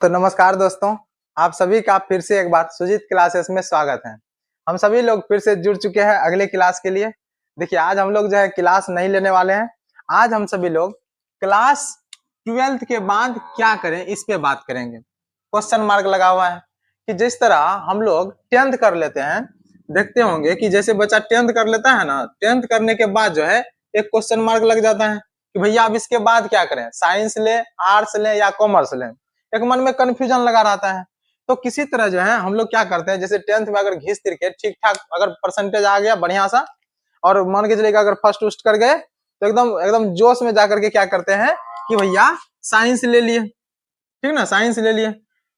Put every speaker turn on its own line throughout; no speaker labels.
तो नमस्कार दोस्तों, आप सभी का फिर से एक बार सुजीत क्लासेस में स्वागत है। हम सभी लोग फिर से जुड़ चुके हैं अगले क्लास के लिए। देखिए आज हम लोग जो है क्लास नहीं लेने वाले हैं। आज हम सभी लोग क्लास 12th के बाद क्या करें इस पे बात करेंगे। क्वेश्चन मार्क लगा हुआ है कि जिस तरह हम लोग 10th कर लेते हैं, देखते होंगे कि जैसे बच्चा 10th कर लेता है ना, 10th करने के बाद जो है एक क्वेश्चन मार्क लग जाता है कि भैया अब इसके बाद क्या करें, साइंस ले, आर्ट्स ले या कॉमर्स ले। एक मन में कंफ्यूजन लगा रहता है। तो किसी तरह जो है हम लोग क्या करते हैं, जैसे 10th में अगर घिस तिर के ठीक ठाक अगर परसेंटेज आ गया बढ़िया सा, और मान के चलिए अगर फर्स्ट उस्ट कर गए तो एकदम एकदम जोश में जाकर के क्या करते हैं कि भैया साइंस ले लिए, ठीक ना, साइंस ले लिए।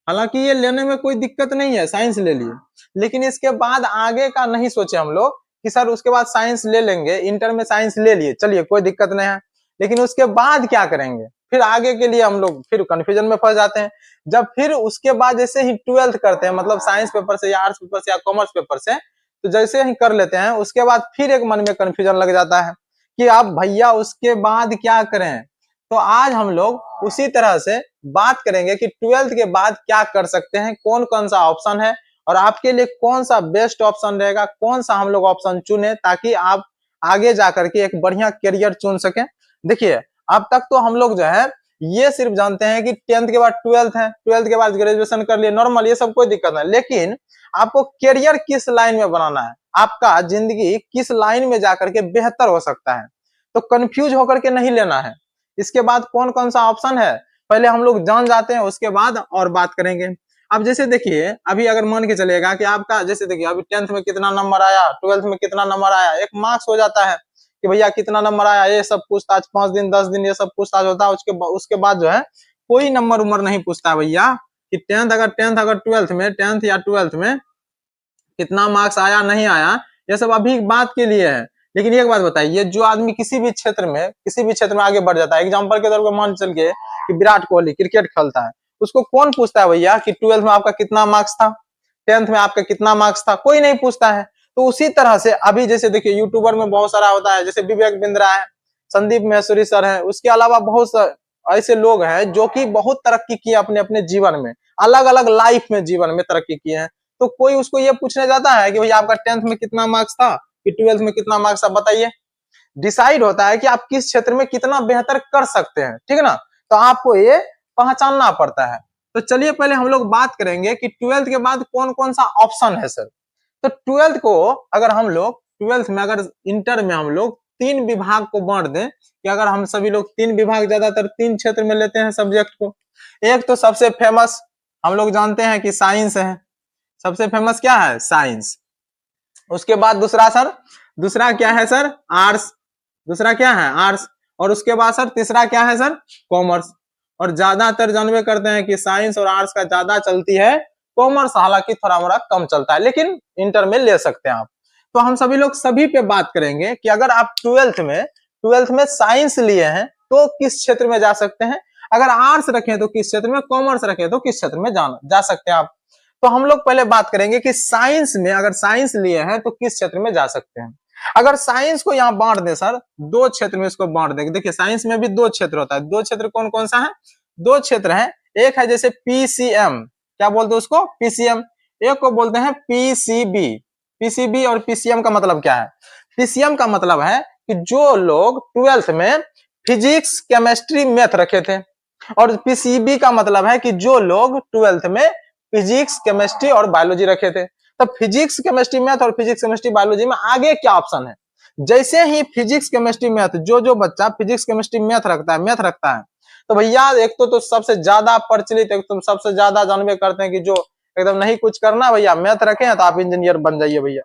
हालांकि ये लेने में कोई दिक्कत नहीं है, साइंस ले लिए, लेकिन इसके बाद आगे का नहीं सोचे हम लोग कि सर उसके बाद साइंस ले लेंगे, इंटर में साइंस ले लिए, चलिए कोई दिक्कत नहीं है, लेकिन उसके बाद क्या करेंगे, फिर आगे के लिए हम लोग फिर कंफ्यूजन में फंस जाते हैं। जब फिर उसके बाद जैसे ही 12th करते हैं, मतलब साइंस पेपर से या आर्ट्स पेपर से या कॉमर्स पेपर से, तो जैसे ही कर लेते हैं उसके बाद फिर एक मन में कंफ्यूजन लग जाता है कि अब भैया उसके बाद क्या करें। तो आज हम लोग उसी तरह से बात करेंगे कि 12th के बाद क्या कर सकते हैं, कौन कौन सा ऑप्शन है और आपके लिए कौन सा बेस्ट ऑप्शन रहेगा, कौन सा हम लोग ऑप्शन चुने ताकि आप आगे जाकर के एक बढ़िया करियर चुन सकें। देखिए अब तक तो हम लोग जो है ये सिर्फ जानते हैं कि 10th के बाद 12th है, 12th के बाद ग्रेजुएशन कर लिए, नॉर्मल, ये सब कोई दिक्कत नहीं, लेकिन आपको करियर किस लाइन में बनाना है, आपका जिंदगी किस लाइन में जाकर के बेहतर हो सकता है, तो कंफ्यूज होकर के नहीं लेना है। इसके बाद कौन कौन सा ऑप्शन है पहले हम लोग जान जाते हैं, उसके बाद और बात करेंगे। अब जैसे देखिए अभी अगर मान के चलेगा कि आपका जैसे देखिए अभी 10th में कितना नंबर आया, 12th में कितना नंबर आया, एक मार्क्स हो जाता है कि भैया कितना नंबर आया, ये सब पूछताछ 5 दिन 10 दिन ये सब पूछताछ होता है। उसके बाद जो है कोई नंबर उम्र नहीं पूछता भैया कि 10th अगर 12th में 10th या 12th में कितना मार्क्स आया नहीं आया, ये सब अभी बात के लिए है। लेकिन एक बात बताइए, जो आदमी किसी भी क्षेत्र में आगे बढ़ जाता है, एग्जांपल के तौर पर मान चल के कि विराट कोहली क्रिकेट खेलता है, उसको कौन पूछता है भैया कि 12th में आपका कितना मार्क्स था, 10th में आपका कितना मार्क्स था, कोई नहीं पूछता है। तो उसी तरह से अभी जैसे देखिए यूट्यूबर में बहुत सारा होता है, जैसे विवेक बिंद्रा है, संदीप महेश्वरी सर है, उसके अलावा बहुत ऐसे लोग हैं जो कि बहुत तरक्की किए अपने अपने जीवन में, अलग अलग लाइफ में जीवन में तरक्की किए हैं। तो कोई उसको ये पूछने जाता है कि भैया आपका 10th में कितना मार्क्स था कि 12th में कितना मार्क्स था, बताइए। डिसाइड होता है कि आप किस क्षेत्र में कितना बेहतर कर सकते हैं, ठीक है ना, तो आपको ये पहचानना पड़ता है। तो चलिए पहले हम लोग बात करेंगे कि 12th के बाद कौन कौन सा ऑप्शन है सर। तो 12th को अगर हम लोग 12th में अगर इंटर में हम लोग 3 विभाग को बांट दें कि अगर हम सभी लोग 3 विभाग ज्यादातर 3 क्षेत्र में लेते हैं सब्जेक्ट को। एक तो सबसे फेमस हम लोग जानते हैं कि साइंस है, सबसे फेमस क्या है, साइंस। उसके बाद दूसरा क्या है सर, आर्ट्स, दूसरा क्या है, आर्ट्स। और उसके बाद सर तीसरा क्या है सर, कॉमर्स। और ज्यादातर जानवे करते हैं कि साइंस और आर्ट्स का ज्यादा चलती है, कॉमर्स हालांकि थोड़ा मोड़ा कम चलता है, लेकिन इंटर में ले सकते हैं आप। तो हम सभी लोग सभी पे बात करेंगे कि अगर आप 12th में साइंस लिए हैं तो किस क्षेत्र में जा सकते हैं, अगर आर्ट्स रखें तो किस क्षेत्र में, कॉमर्स रखें तो किस क्षेत्र में जा सकते हैं आप। तो हम लोग पहले बात करेंगे कि साइंस में अगर साइंस लिए हैं तो किस क्षेत्र में जा सकते हैं। अगर साइंस को यहाँ बांट दे सर, 2 क्षेत्र में इसको बांट देंगे। देखिए साइंस में भी 2 क्षेत्र होता है, 2 क्षेत्र कौन कौन सा है, 2 क्षेत्र है। एक है जैसे पीसीएम, क्या बोलते हैं उसको, पीसीएम। एक को बोलते हैं पीसीबी। पीसीबी और पीसीएम का मतलब क्या है, पीसीएम का मतलब है कि जो लोग 12th में फिजिक्स केमिस्ट्री मैथ रखे थे, और पीसीबी का मतलब है कि जो लोग 12th में फिजिक्स केमिस्ट्री और बायोलॉजी रखे थे। तो फिजिक्स केमिस्ट्री मैथ और फिजिक्स केमिस्ट्री बायोलॉजी में आगे क्या ऑप्शन है, जैसे ही फिजिक्स केमिस्ट्री मैथ, जो बच्चा फिजिक्स केमिस्ट्री मैथ रखता है, तो भैया एक तो सबसे ज्यादा प्रचलित, एक तो सबसे ज्यादा जानवे करते हैं कि जो एकदम नहीं कुछ करना भैया, मैथ रखे हैं तो आप इंजीनियर बन जाइए भैया।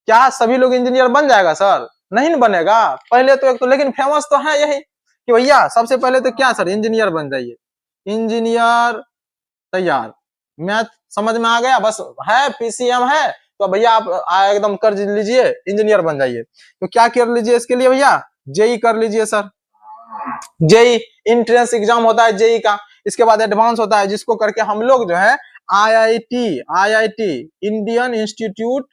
क्या सभी लोग इंजीनियर बन जाएगा सर, नहीं बनेगा। पहले तो एक तो, लेकिन फेमस तो है यही कि भैया सबसे पहले तो क्या सर, इंजीनियर बन जाइए, इंजीनियर तैयार, मैथ समझ में आ गया, बस है पीसीएम है तो भैया आप एकदम कर लीजिए, इंजीनियर बन जाइए। तो क्या कर लीजिए इसके लिए भैया, जेई कर लीजिए सर। जेई इंट्रेंस एग्जाम होता है जेई का, इसके बाद एडवांस होता है, जिसको करके हम लोग जो है IIT Indian institute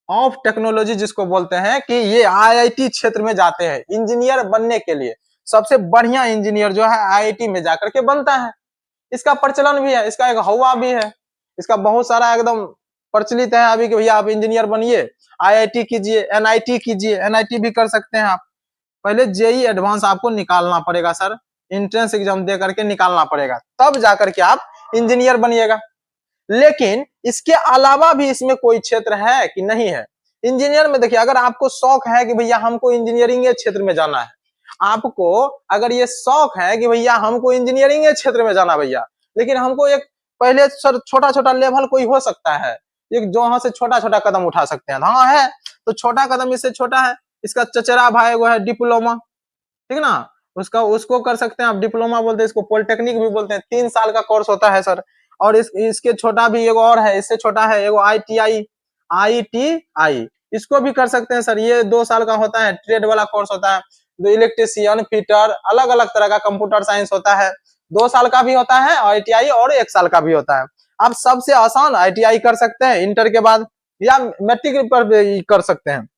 of technology जिसको बोलते हैं, कि ये आईआईटी क्षेत्र में जाते हैं इंजीनियर बनने के लिए। सबसे बढ़िया इंजीनियर जो है आईआईटी में जाकर के बनता है। इसका प्रचलन भी है, इसका एक हवा भी है, इसका बहुत सारा एकदम प्रचलित है अभी कि भैया आप इंजीनियर बनिए, आईआईटी कीजिए, एनआईटी कीजिए, एनआईटी भी कर सकते हैं आप। पहले जेई एडवांस आपको निकालना पड़ेगा सर, एंट्रेंस एग्जाम दे करके निकालना पड़ेगा, तब जाकर के आप इंजीनियर बनिएगा। लेकिन इसके अलावा भी इसमें कोई क्षेत्र है कि नहीं है? इंजीनियर में देखिए, अगर आपको शौक है कि भैया हमको इंजीनियरिंग के क्षेत्र में जाना है, आपको अगर ये शौक है कि भैया हमको इंजीनियरिंग के क्षेत्र में जाना भैया, लेकिन हमको एक पहले सर छोटा छोटा लेवल कोई हो सकता है, एक जहां से छोटा छोटा कदम उठा सकते हैं, हाँ है, तो छोटा कदम इससे छोटा है, इसका चचेरा भाई वो है डिप्लोमा, ठीक ना, उसको कर सकते हैं आप, डिप्लोमा बोलते हैं इसको, पॉलिटेक्निक भी बोलते हैं, 3 साल का कोर्स होता है सर। और इसके छोटा भी एक और है, इससे छोटा है एगो आईटीआई, इसको भी कर सकते हैं सर, ये 2 साल का होता है, ट्रेड वाला कोर्स होता है, जो इलेक्ट्रीशियन, फिटर, अलग अलग तरह का, कंप्यूटर साइंस होता है, 2 साल का भी होता है आईटीआई और 1 साल का भी होता है। आप सबसे आसान आईटीआई कर सकते हैं इंटर के बाद, या मैट्रिक पर भी कर सकते हैं।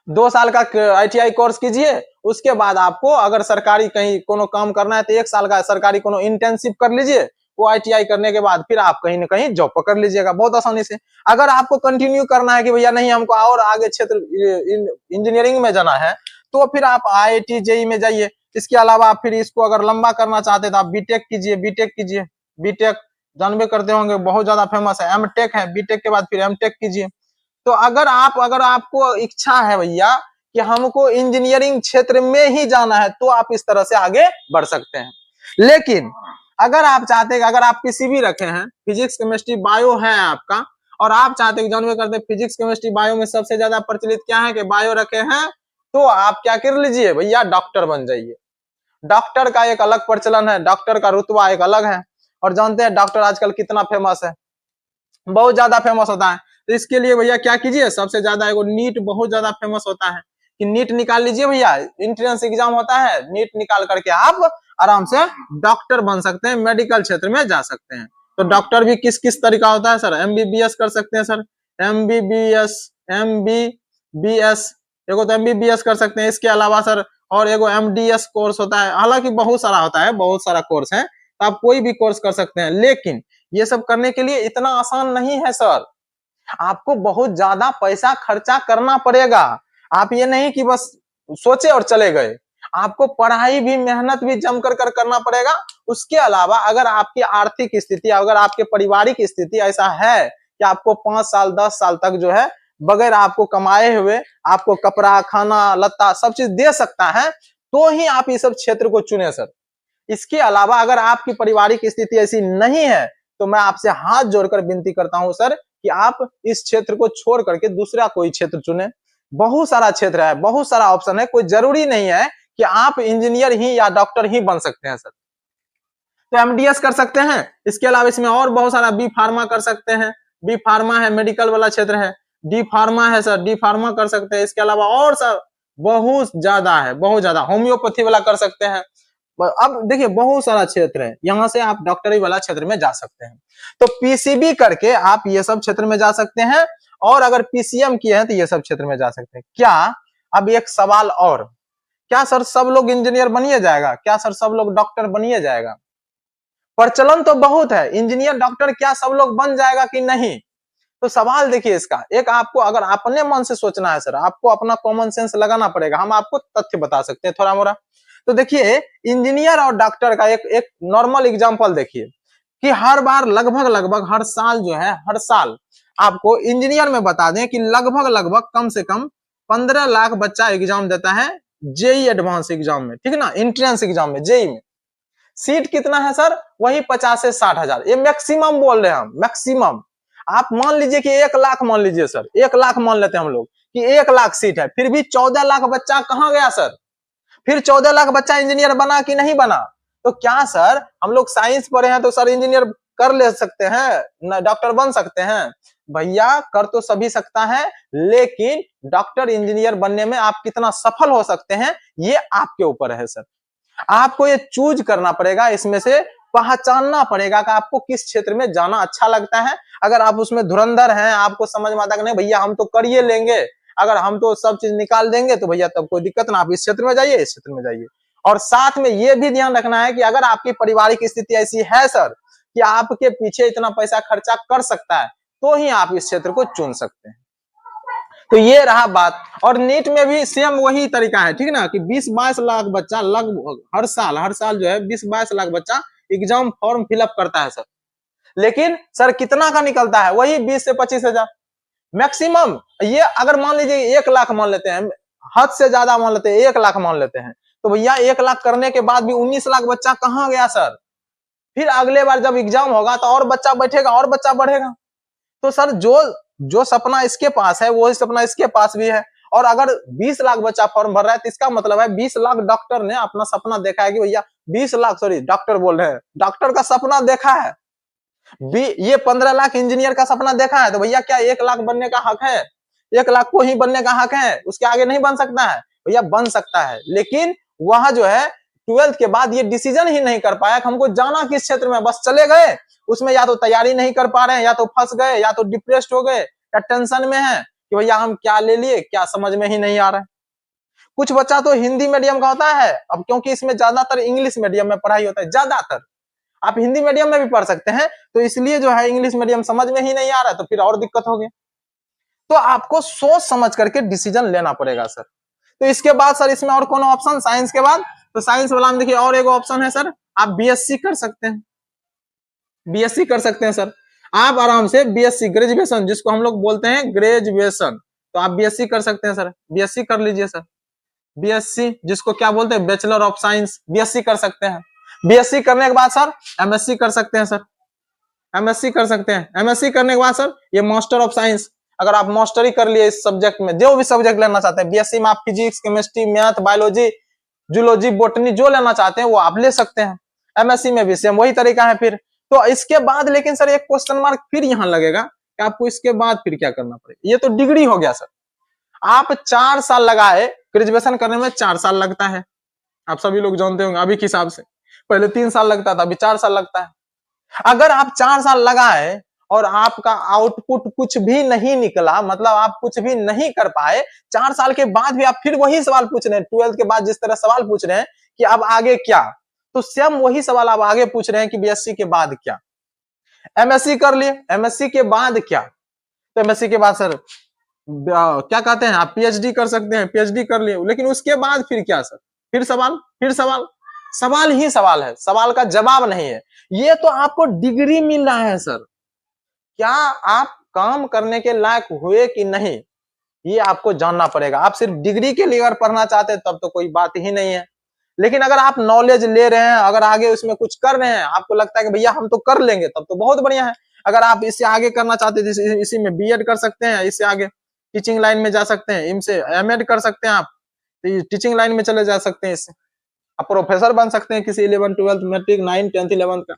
2 साल का आईटीआई कोर्स कीजिए, उसके बाद आपको अगर सरकारी कहीं कोनो काम करना है तो 1 साल का सरकारी कोनो इंटर्नशिप कर लीजिए, वो आईटीआई करने के बाद फिर आप कहीं ना कहीं जॉब पकड़ लीजिएगा बहुत आसानी से। अगर आपको कंटिन्यू करना है कि भैया नहीं हमको और आगे क्षेत्र इंजीनियरिंग में जाना है, तो फिर आप आईआईटी जेई में जाइए। इसके अलावा आप फिर इसको अगर लंबा करना चाहते हैं तो आप बीटेक कीजिए, बीटेक जानबे करते होंगे, बहुत ज्यादा फेमस है, एमटेक है, बीटेक के बाद फिर एमटेक कीजिए। तो अगर आपको इच्छा है भैया कि हमको इंजीनियरिंग क्षेत्र में ही जाना है, तो आप इस तरह से आगे बढ़ सकते हैं। लेकिन अगर आप चाहते हैं, अगर आप पीसीबी रखे हैं, फिजिक्स केमिस्ट्री बायो है आपका, और आप चाहते हैं जानवे करते हैं फिजिक्स केमिस्ट्री बायो में सबसे ज्यादा प्रचलित क्या है कि बायो रखे हैं, तो आप क्या कर लीजिए भैया, डॉक्टर बन जाइए। डॉक्टर का एक अलग प्रचलन है, डॉक्टर का रुतबा एक अलग है, और जानते हैं डॉक्टर आजकल कितना फेमस है, बहुत ज्यादा फेमस होता है। तो इसके लिए भैया क्या कीजिए, सबसे ज्यादा एगो नीट बहुत ज्यादा फेमस होता है, कि नीट निकाल लीजिए भैया, एंट्रेंस एग्जाम होता है, नीट निकाल करके आप आराम से डॉक्टर बन सकते हैं, मेडिकल क्षेत्र में जा सकते हैं। तो डॉक्टर भी किस किस तरीका होता है सर, एमबीबीएस कर सकते हैं सर, एमबीबीएस एगो तो एमबीबीएस कर सकते हैं। इसके अलावा सर और एगो एमडीएस कोर्स होता है, हालांकि बहुत सारा होता है, बहुत सारा कोर्स है, तो आप कोई भी कोर्स कर सकते हैं। लेकिन ये सब करने के लिए इतना आसान नहीं है सर, आपको बहुत ज्यादा पैसा खर्चा करना पड़ेगा। आप ये नहीं कि बस सोचे और चले गए, आपको पढ़ाई भी मेहनत भी जमकर कर करना पड़ेगा। उसके अलावा अगर आपकी आर्थिक स्थिति, अगर आपके पारिवारिक स्थिति ऐसा है कि आपको 5 साल 10 साल तक जो है बगैर आपको कमाए हुए आपको कपड़ा, खाना, लत्ता सब चीज दे सकता है, तो ही आप इस सब क्षेत्र को चुने सर। इसके अलावा अगर आपकी पारिवारिक स्थिति ऐसी नहीं है, तो मैं आपसे हाथ जोड़कर विनती करता हूं सर कि आप इस क्षेत्र को छोड़ करके दूसरा कोई क्षेत्र चुने। बहुत सारा क्षेत्र है, बहुत सारा ऑप्शन है, कोई जरूरी नहीं है कि आप इंजीनियर ही या डॉक्टर ही बन सकते हैं सर। तो एमडीएस कर सकते हैं, इसके अलावा इसमें और बहुत सारा बी फार्मा कर सकते हैं, बी फार्मा है, मेडिकल वाला क्षेत्र है, डी फार्मा है सर, डी फार्मा कर सकते हैं। इसके अलावा और सर बहुत ज्यादा है, बहुत ज्यादा, होम्योपैथी वाला कर सकते हैं। अब देखिए बहुत सारा क्षेत्र है, यहाँ से आप डॉक्टरी वाला क्षेत्र में जा सकते हैं। तो पीसीबी करके आप ये सब क्षेत्र में जा सकते हैं, और अगर पीसीएम किए हैं तो ये सब क्षेत्र में जा सकते हैं। क्या अब एक सवाल और, क्या सर सब लोग इंजीनियर बनिए जाएगा, क्या सर सब लोग डॉक्टर बनिए जाएगा? प्रचलन तो बहुत है, इंजीनियर डॉक्टर क्या सब लोग बन जाएगा कि नहीं? तो सवाल देखिए इसका, एक आपको अगर अपने मन से सोचना है सर, आपको अपना कॉमन सेंस लगाना पड़ेगा, हम आपको तथ्य बता सकते हैं थोड़ा मोड़ा। तो देखिए इंजीनियर और डॉक्टर का एक नॉर्मल एग्जांपल देखिए, कि हर बार लगभग हर साल जो है, हर साल आपको इंजीनियर में बता दें कि लगभग कम से कम 15 लाख बच्चा एग्जाम देता है जेई एडवांस एग्जाम में, ठीक है ना, एंट्रेंस एग्जाम में, जेई में। सीट कितना है सर, वही 50 से 60 हजार, ये मैक्सिमम बोल रहे हैं हम, मैक्सिमम। आप मान लीजिए कि 1 लाख मान लीजिए सर, 1 लाख मान लेते हैं हम लोग कि 1 लाख सीट है, फिर भी 14 लाख बच्चा कहां गया सर? फिर 14 लाख बच्चा इंजीनियर बना कि नहीं बना? तो क्या सर हम लोग साइंस पढ़े हैं तो सर इंजीनियर कर ले सकते हैं, डॉक्टर बन सकते हैं? भैया कर तो सभी सकता है, लेकिन डॉक्टर इंजीनियर बनने में आप कितना सफल हो सकते हैं ये आपके ऊपर है सर। आपको ये चूज करना पड़ेगा, इसमें से पहचानना पड़ेगा कि आपको किस क्षेत्र में जाना अच्छा लगता है। अगर आप उसमें धुरंधर हैं, आपको समझ में आता है कि नहीं भैया हम तो कर ही लेंगे, अगर हम तो सब चीज निकाल देंगे, तो भैया तब कोई दिक्कत ना, आप इस क्षेत्र में जाइए, इस क्षेत्र में जाइए। और साथ में ये भी ध्यान रखना है कि अगर आपकी पारिवारिक स्थिति ऐसी है सर कि आपके पीछे इतना पैसा खर्चा कर सकता है तो ही आप इस क्षेत्र को चुन सकते हैं। तो ये रहा बात। और नीट में भी सेम वही तरीका है, ठीक ना, कि 20-22 लाख बच्चा लगभग हर साल जो है 20-22 लाख बच्चा एग्जाम फॉर्म फिलअप करता है सर। लेकिन सर कितना का निकलता है? वही 20 से 25 हजार मैक्सिमम। ये अगर मान लीजिए 1 लाख मान लेते हैं, हद से ज्यादा मान लेते हैं, 1 लाख मान लेते हैं, तो भैया 1 लाख करने के बाद भी 19 लाख बच्चा कहाँ गया सर? फिर अगले बार जब एग्जाम होगा तो और बच्चा बैठेगा और बच्चा बढ़ेगा। तो सर जो सपना इसके पास है वही सपना इसके पास भी है। और अगर 20 लाख बच्चा फॉर्म भर रहा है तो इसका मतलब है 20 लाख डॉक्टर ने अपना सपना देखा है कि भैया 20 लाख, सॉरी डॉक्टर बोल रहे हैं, डॉक्टर का सपना देखा है। ये 15 लाख इंजीनियर का सपना देखा है, तो भैया क्या 1 लाख बनने का हक है? 1 लाख को ही बनने का हक है, उसके आगे नहीं बन सकता है? भैया बन सकता है, लेकिन वहां जो है 12th के बाद ये डिसीजन ही नहीं कर पाया कि हमको जाना किस क्षेत्र में, बस चले गए उसमें, या तो तैयारी नहीं कर पा रहे हैं, या तो फंस गए, या तो डिप्रेस्ड हो गए, या टेंशन में है कि भैया हम क्या ले लिए, क्या समझ में ही नहीं आ रहा है। कुछ बच्चा तो हिंदी मीडियम का होता है, अब क्योंकि इसमें ज्यादातर इंग्लिश मीडियम में पढ़ाई होता है, ज्यादातर आप हिंदी मीडियम में भी पढ़ सकते हैं, तो इसलिए जो है इंग्लिश मीडियम समझ में ही नहीं आ रहा है, तो फिर और दिक्कत हो गई। तो आपको सोच समझ करके डिसीजन लेना पड़ेगा सर। तो इसके बाद सर इसमें और कौन ऑप्शन साइंस के बाद? तो साइंस वाला में देखिए और एक ऑप्शन है सर, आप बीएससी कर सकते हैं। बीएससी कर सकते हैं सर, आप आराम से बीएससी ग्रेजुएशन, जिसको हम लोग बोलते हैं ग्रेजुएशन, तो आप बीएससी कर सकते हैं सर। बीएससी कर लीजिए सर। बीएससी जिसको क्या बोलते हैं, बैचलर ऑफ साइंस, बीएससी कर सकते हैं। बीएससी करने के बाद सर एमएससी कर सकते हैं सर। एमएससी कर सकते हैं। एमएससी करने के बाद सर ये मास्टर ऑफ साइंस, अगर आप मास्टरी कर लिए इस सब्जेक्ट में, जो भी सब्जेक्ट लेना चाहते हैं, बीएससी में आप physics, chemistry, math, biology, zoology, botany जो लेना चाहते हैं वो आप ले सकते हैं। एमएससी में भी सेम वही तरीका है फिर। तो इसके बाद लेकिन सर एक क्वेश्चन मार्क फिर यहाँ लगेगा कि आपको इसके बाद फिर क्या करना पड़ेगा। ये तो डिग्री हो गया सर, आप 4 साल लगाए, ग्रेजुएशन करने में 4 साल लगता है, आप सभी लोग जानते होंगे अभी के हिसाब से। पहले 3 साल लगता था, अभी 4 साल लगता है। अगर आप 4 साल लगाए और आपका आउटपुट कुछ भी नहीं निकला, मतलब आप कुछ भी नहीं कर पाए, 4 साल के बाद भी आप फिर वही सवाल पूछ रहे हैं, 12th के बाद जिस तरह सवाल पूछ रहे हैं कि अब आगे क्या, तो सेम वही सवाल आप आगे पूछ रहे हैं कि बीएससी के बाद क्या। एमएससी कर लिए, एमएससी के बाद क्या? तो एमएससी के बाद सर क्या कहते हैं, आप पीएचडी कर सकते हैं। पीएचडी कर लिए, लेकिन उसके बाद फिर क्या सर? फिर सवाल, फिर सवाल, सवाल ही सवाल है, सवाल का जवाब नहीं है। ये तो आपको डिग्री मिल रहा है सर, क्या आप काम करने के लायक हुए कि नहीं, ये आपको जानना पड़ेगा। आप सिर्फ डिग्री के लिए अगर पढ़ना चाहते हैं तब तो कोई बात ही नहीं है, लेकिन अगर आप नॉलेज ले रहे हैं, अगर आगे उसमें कुछ कर रहे हैं, आपको लगता है कि भैया हम तो कर लेंगे, तब तो बहुत बढ़िया है। अगर आप इससे आगे करना चाहते हैं, इसी में बीएड कर सकते हैं, इससे आगे टीचिंग लाइन में जा सकते हैं, इनसे एमएड कर सकते हैं, आप टीचिंग लाइन में चले जा सकते हैं, इससे आप प्रोफेसर बन सकते हैं किसी 11th 12th matric 9 10th 11th का।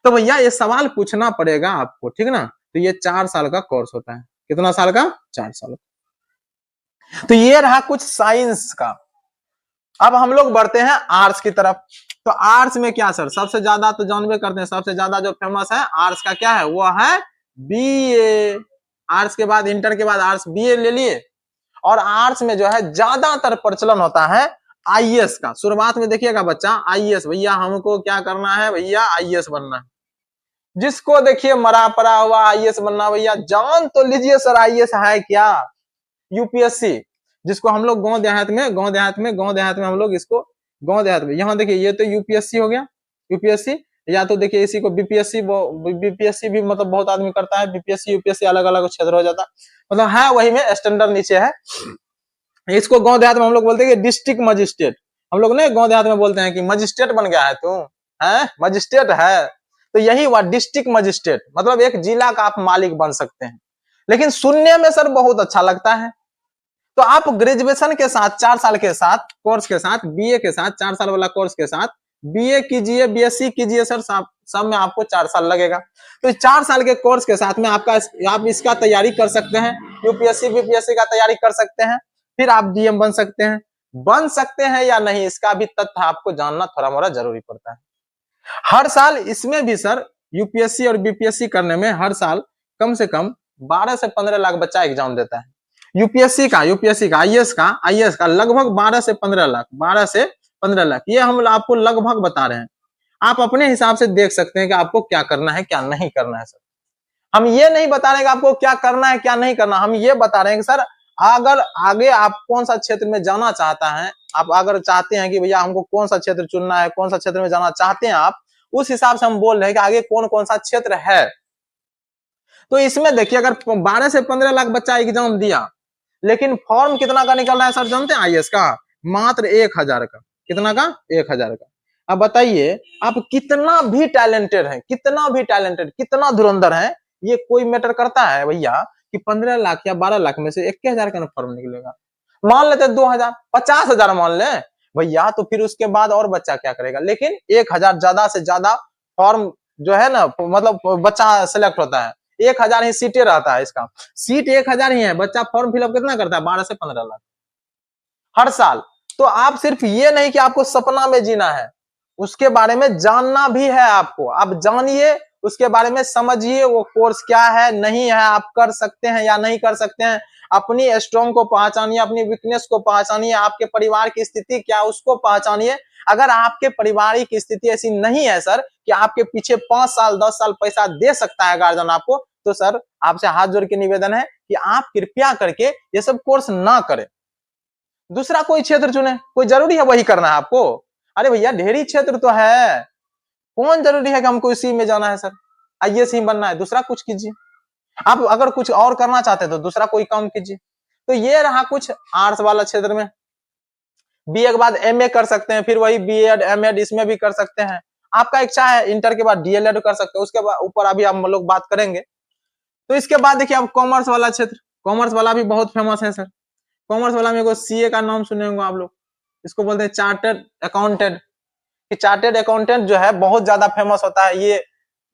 तो भैया ये सवाल पूछना पड़ेगा आपको, ठीक ना। तो ये 4 साल का कोर्स होता है। कितना साल का? 4 साल। तो ये रहा कुछ साइंस का। अब हम लोग बढ़ते हैं आर्ट्स की तरफ। तो आर्ट्स में क्या सर, सबसे ज्यादा तो जानबे करते हैं, सबसे ज्यादा जो फेमस है आर्ट्स का क्या है, वो है बीए। आर्ट्स के बाद, इंटर के बाद आर्ट्स, बीए ले लिए। और आर्ट्स में जो है ज्यादातर प्रचलन होता है आईएएस का। शुरुआत में देखिएगा बच्चा आईएएस, भैया हमको क्या करना है, भैया आईएएस बनना है। जिसको देखिए मरा पड़ा हुआ आईएएस बनना, भैया जान तो लीजिए सर आईएएस है क्या, यूपीएससी, जिसको हम लोग गांव देहात में हम लोग इसको गांव देहात में, यहाँ देखिए ये तो यूपीएससी हो गया, यूपीएससी, या तो देखिए इसी को बीपीएससी, बीपीएससी भी मतलब बहुत आदमी करता है, बीपीएससी यूपीएससी अलग अलग क्षेत्र हो जाता, मतलब है वही में स्टैंडर्ड नीचे है। इसको गांव देहात में हम लोग बोलते हैं डिस्ट्रिक्ट मजिस्ट्रेट। हम लोग ने गांव देहात में बोलते हैं कि मजिस्ट्रेट बन गया है तू, है मजिस्ट्रेट है, तो यही हुआ डिस्ट्रिक्ट मजिस्ट्रेट, मतलब एक जिला का आप मालिक बन सकते हैं। लेकिन सुनने में सर बहुत अच्छा लगता है। तो आप ग्रेजुएशन के साथ 4 साल के साथ कोर्स के साथ, बीए के साथ 4 साल वाला कोर्स के साथ बीए कीजिए, बीएससी कीजिए सर, सब में आपको 4 साल लगेगा। तो 4 साल के कोर्स के साथ में आप इसका तैयारी कर सकते हैं, यूपीएससी बीपीएससी का तैयारी कर सकते हैं, फिर आप डीएम बन सकते हैं या नहीं, इसका भी तथ्य आपको जानना थोड़ा मोड़ा जरूरी पड़ता है। हर साल इसमें भी सर यूपीएससी और बीपीएससी करने में हर साल कम से कम 12 से 15 लाख बच्चा एग्जाम देता है। यूपीएससी का आईएएस का लगभग 12 से 15 लाख, ये हम आपको लगभग बता रहे हैं। आप अपने हिसाब से देख सकते हैं कि आपको क्या करना है क्या नहीं करना है सर। हम ये नहीं बता रहे कि आपको क्या करना है क्या नहीं करना, हम ये बता रहे हैं कि सर अगर आगे आप कौन सा क्षेत्र में जाना चाहता है, आप अगर चाहते हैं कि भैया हमको कौन सा क्षेत्र चुनना है, कौन सा क्षेत्र में जाना चाहते हैं आप, उस हिसाब से हम बोल रहे हैं कि आगे कौन कौन सा क्षेत्र है। तो इसमें देखिए अगर 12 से 15 लाख बच्चा एग्जाम दिया, लेकिन फॉर्म कितना का निकल रहा है सर जानते हैं आईएएस का? मात्र 1000 का। कितना का? 1000 का। अब बताइए आप कितना भी टैलेंटेड है, कितना भी टैलेंटेड, कितना धुरंधर है, ये कोई मैटर करता है भैया कि 15 लाख या 12 लाख में से 21,000 का फॉर्म निकलेगा। मान लेते 2000, 50,000 मान ले भैया, तो फिर उसके बाद और बच्चा क्या करेगा? लेकिन 1000 ज्यादा से ज्यादा फॉर्म जो है ना, मतलब बच्चा सिलेक्ट होता है, 1000 ही सीटें रहता है इसका, सीट 1000 ही है, बच्चा फॉर्म फिलअप कितना करता है? 12 से 15 लाख हर साल। तो आप सिर्फ ये नहीं कि आपको सपना में जीना है, उसके बारे में जानना भी है आपको। आप जानिए, उसके बारे में समझिए, वो कोर्स क्या है नहीं है, आप कर सकते हैं या नहीं कर सकते हैं, अपनी स्ट्रॉन्ग को पहचानिए, अपनी वीकनेस को पहचानिए, आपके परिवार की स्थिति क्या है उसको पहचानिए। अगर आपके पारिवारिक स्थिति ऐसी नहीं है सर कि आपके पीछे 5 साल 10 साल पैसा दे सकता है गार्जियन आपको, तो सर आपसे हाथ जोड़ के निवेदन है कि आप कृपया करके ये सब कोर्स ना करें, दूसरा कोई क्षेत्र चुने। कोई जरूरी है वही करना है आपको? अरे भैया ढेरी क्षेत्र तो है, कौन जरूरी है कि हमको इसी में जाना है सर, आईएएस ही बनना है? दूसरा कुछ कीजिए। आप अगर कुछ और करना चाहते हैं तो दूसरा कोई काम कीजिए। तो ये रहा कुछ आर्ट्स वाला क्षेत्र में। बीए के बाद एमए कर सकते हैं, फिर वही बीएड एमएड इसमें भी कर सकते हैं, आपका इच्छा है। इंटर के बाद डीएलएड कर सकते हैं, उसके ऊपर अभी हम लोग बात करेंगे। तो इसके बाद देखिए अब कॉमर्स वाला क्षेत्र, कॉमर्स वाला भी बहुत फेमस है सर। कॉमर्स वाला में सीए का नाम सुने होंगे आप लोग, इसको बोलते हैं चार्टर्ड अकाउंटेंट। कि चार्टर्ड अकाउंटेंट जो है बहुत ज्यादा फेमस होता है, ये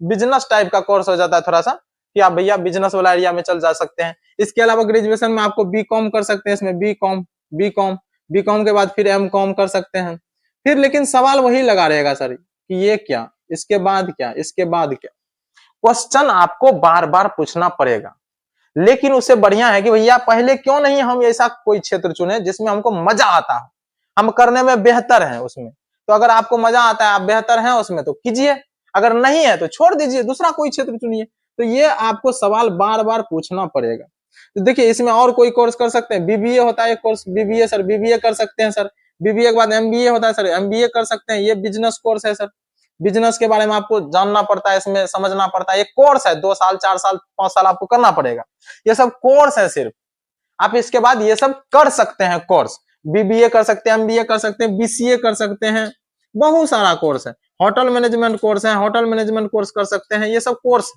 बिजनेस टाइप का कोर्स हो जाता है थोड़ा सा, कि आप भैया बिजनेस वाला एरिया में चल जा सकते हैं। इसके अलावा ग्रेजुएशन में आपको बीकॉम कर सकते हैं, इसमें बीकॉम बीकॉम बीकॉम के बाद फिर एमकॉम कर सकते हैं। फिर लेकिन सवाल वही लगा रहेगा सर कि ये क्या, इसके बाद क्या, इसके बाद क्या, क्वेश्चन आपको बार बार पूछना पड़ेगा। लेकिन उससे बढ़िया है कि भैया पहले क्यों नहीं हम ऐसा कोई क्षेत्र चुने जिसमें हमको मजा आता है, हम करने में बेहतर हैं उसमें। तो अगर आपको मजा आता है, आप बेहतर हैं उसमें, तो कीजिए, अगर नहीं है तो छोड़ दीजिए, दूसरा कोई क्षेत्र चुनिए। तो ये आपको सवाल बार बार पूछना पड़ेगा। तो देखिए इसमें और कोई कोर्स कर सकते हैं, बीबीए होता है एक कोर्स, बीबीए सर बीबीए कर सकते हैं सर। बीबीए के बाद एमबीए होता है सर, एमबीए कर सकते हैं। ये बिजनेस कोर्स है सर, बिजनेस के बारे में आपको जानना पड़ता है, इसमें समझना पड़ता है। एक कोर्स है, 2 साल 4 साल 5 साल आपको करना पड़ेगा, ये सब कोर्स है सिर्फ। आप इसके बाद ये सब कर सकते हैं कोर्स, बीबीए कर सकते हैं, एमबीए कर सकते हैं, बीसीए कर सकते हैं, बहुत सारा कोर्स है। होटल मैनेजमेंट कोर्स है, होटल मैनेजमेंट कोर्स कर सकते हैं, ये सब कोर्स,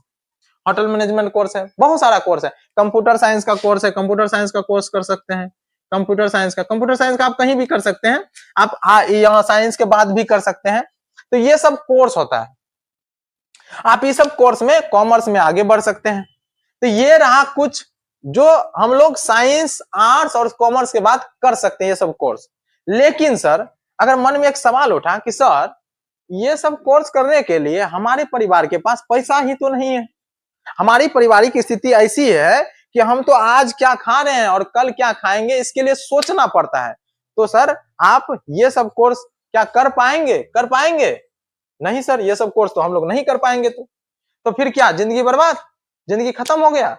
होटल मैनेजमेंट कोर्स है, बहुत सारा कोर्स है। कंप्यूटर साइंस का कोर्स है, कंप्यूटर साइंस का कोर्स कर सकते हैं। कंप्यूटर साइंस का आप कहीं भी कर सकते हैं, आप यहाँ साइंस के बाद भी कर सकते हैं। तो ये सब कोर्स होता है, आप ये सब कोर्स में कॉमर्स में आगे बढ़ सकते हैं। तो ये रहा कुछ जो हम लोग साइंस आर्ट्स और कॉमर्स के बाद कर सकते हैं ये सब कोर्स। लेकिन सर अगर मन में एक सवाल उठा कि सर ये सब कोर्स करने के लिए हमारे परिवार के पास पैसा ही तो नहीं है, हमारी पारिवारिक स्थिति ऐसी है कि हम तो आज क्या खा रहे हैं और कल क्या खाएंगे, इसके लिए सोचना पड़ता है। तो सर आप ये सब कोर्स क्या कर पाएंगे? कर पाएंगे? नहीं सर, ये सब कोर्स तो हम लोग नहीं कर पाएंगे। तो फिर क्या जिंदगी बर्बाद, जिंदगी खत्म हो गया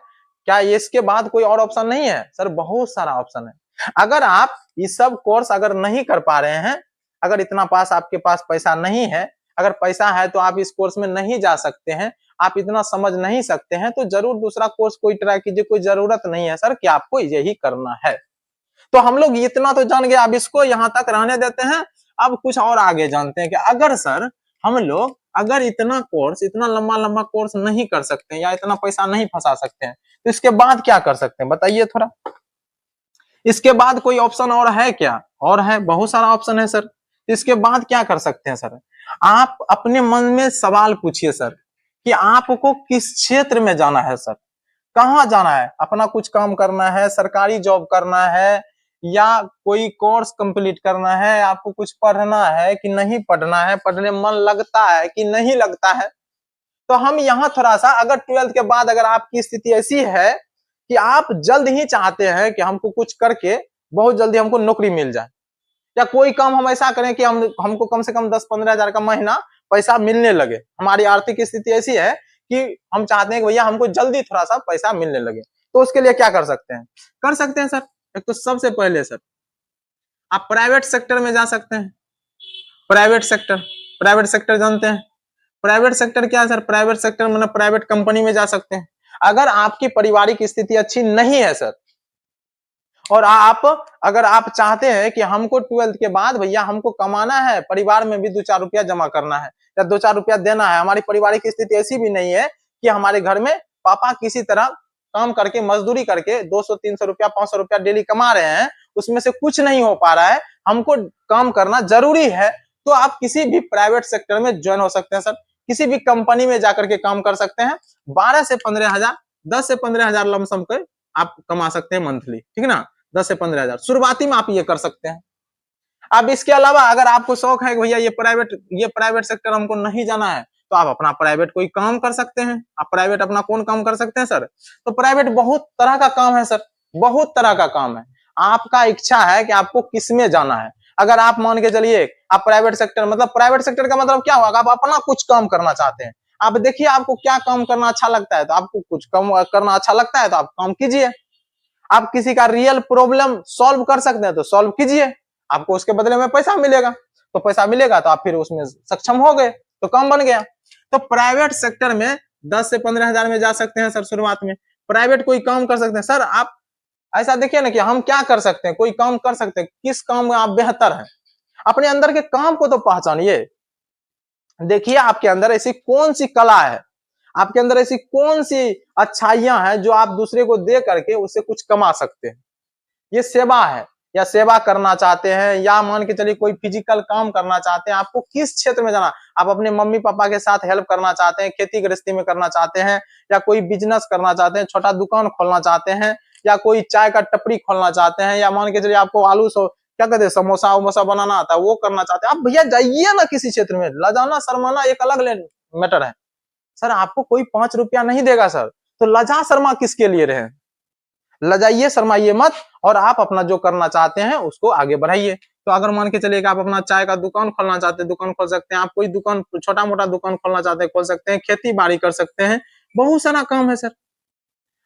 क्या? इसके बाद कोई और ऑप्शन नहीं है? सर बहुत सारा ऑप्शन है। अगर आप ये सब कोर्स अगर नहीं कर पा रहे हैं, अगर इतना पास आपके पास पैसा नहीं है, अगर पैसा है तो आप इस कोर्स में नहीं जा सकते हैं, आप इतना समझ नहीं सकते हैं, तो जरूर दूसरा कोर्स कोई ट्राई कीजिए। कोई जरूरत नहीं है सर कि आपको यही करना है। तो हम लोग इतना तो जान गए, अब इसको यहां तक रहने देते हैं। अब कुछ और आगे जानते हैं कि अगर सर हम लोग अगर इतना कोर्स, इतना लंबा लंबा कोर्स नहीं कर सकते या इतना पैसा नहीं फंसा सकते हैं, तो इसके बाद क्या कर सकते हैं बताइए थोड़ा। इसके बाद कोई ऑप्शन और है क्या? और है, बहुत सारा ऑप्शन है सर। इसके बाद क्या कर सकते हैं सर? आप अपने मन में सवाल पूछिए सर कि आपको किस क्षेत्र में जाना है सर, कहाँ जाना है? अपना कुछ काम करना है, सरकारी जॉब करना है, या कोई कोर्स कंप्लीट करना है, आपको कुछ पढ़ना है कि नहीं पढ़ना है, पढ़ने मन लगता है कि नहीं लगता है? तो हम यहाँ थोड़ा सा, अगर 12th के बाद अगर आपकी स्थिति ऐसी है कि आप जल्द ही चाहते हैं कि हमको कुछ करके बहुत जल्दी हमको नौकरी मिल जाए, या कोई काम हम ऐसा करें कि हमको कम से कम 10-15 हजार का महीना पैसा मिलने लगे। हमारी आर्थिक स्थिति ऐसी है कि हम चाहते हैं कि भैया हमको जल्दी थोड़ा सा पैसा मिलने लगे, तो उसके लिए क्या कर सकते हैं? कर सकते हैं सर, एक तो सबसे पहले सर आप प्राइवेट सेक्टर में जा सकते हैं। प्राइवेट सेक्टर जानते हैं? प्राइवेट सेक्टर क्या है सर? प्राइवेट सेक्टर मतलब प्राइवेट कंपनी में जा सकते हैं। अगर आपकी पारिवारिक स्थिति अच्छी नहीं है सर, और अगर आप चाहते हैं कि हमको 12th के बाद भैया हमको कमाना है, परिवार में भी 2-4 रुपया जमा करना है या 2-4 रुपया देना है, हमारी पारिवारिक स्थिति ऐसी भी नहीं है कि हमारे घर में पापा किसी तरह काम करके मजदूरी करके 200-300 रुपया 500 रुपया डेली कमा रहे हैं, उसमें से कुछ नहीं हो पा रहा है, हमको काम करना जरूरी है, तो आप किसी भी प्राइवेट सेक्टर में ज्वाइन हो सकते हैं सर। किसी भी कंपनी में जाकर के काम कर सकते हैं। 12 से 15 हजार, 10 से 15 हजार लमसम कर आप कमा सकते हैं मंथली, ठीक है ना? 10 से 15 हजार शुरुआती में आप ये कर सकते हैं। अब इसके अलावा अगर आपको शौक है कि भैया ये प्राइवेट सेक्टर हमको नहीं जाना है, तो आप अपना प्राइवेट कोई काम कर सकते हैं। आप प्राइवेट अपना कौन काम कर सकते हैं सर? तो प्राइवेट बहुत तरह का काम है सर, बहुत तरह का काम है। आपका इच्छा है कि आपको किसमें जाना है। अगर आप मान के चलिए आप प्राइवेट सेक्टर का मतलब क्या होगा? आप अपना कुछ काम करना चाहते हैं। आप देखिए आपको क्या काम करना अच्छा लगता है, तो आपको कुछ काम करना अच्छा लगता है तो आप काम कीजिए। आप किसी का रियल प्रॉब्लम सॉल्व कर सकते हैं तो सॉल्व कीजिए, आपको उसके बदले में पैसा मिलेगा, तो पैसा मिलेगा तो आप फिर उसमें सक्षम हो गए, तो काम बन गया। तो प्राइवेट सेक्टर में 10 से 15 हजार में जा सकते हैं सर शुरुआत में। प्राइवेट कोई काम कर सकते हैं सर। आप ऐसा देखिए ना कि हम क्या कर सकते हैं, कोई काम कर सकते हैं, किस काम में आप बेहतर हैं, अपने अंदर के काम को तो पहचानिए। देखिए आपके अंदर ऐसी कौन सी कला है, आपके अंदर ऐसी कौन सी अच्छाइयां हैं जो आप दूसरे को दे करके उससे कुछ कमा सकते हैं। ये सेवा है, या सेवा करना चाहते हैं, या मान के चलिए कोई फिजिकल काम करना चाहते हैं। आपको किस क्षेत्र में जाना? आप अपने मम्मी पापा के साथ हेल्प करना चाहते हैं, खेती गृहस्थी में करना चाहते हैं, या कोई बिजनेस करना चाहते हैं, छोटा दुकान खोलना चाहते हैं, या कोई चाय का टपरी खोलना चाहते हैं, या मान के चलिए आपको क्या कहते हैं समोसा वमोसा बनाना आता है, वो करना चाहते हैं। आप भैया जाइए ना किसी क्षेत्र में। लजाना शर्माना एक अलग मैटर है सर। आपको कोई 5 रुपया नहीं देगा सर, तो लजा शर्मा किसके लिए रहे? लजाइए शर्माइए मत, और आप अपना जो करना चाहते हैं उसको आगे बढ़ाइए। तो अगर मान के चलिए आप अपना चाय का दुकान खोलना चाहते हैं, दुकान खोल सकते हैं। आप कोई दुकान छोटा मोटा दुकान खोलना चाहते हैं, खोल सकते हैं। खेती बाड़ी कर सकते हैं, बहुत सारा काम है सर।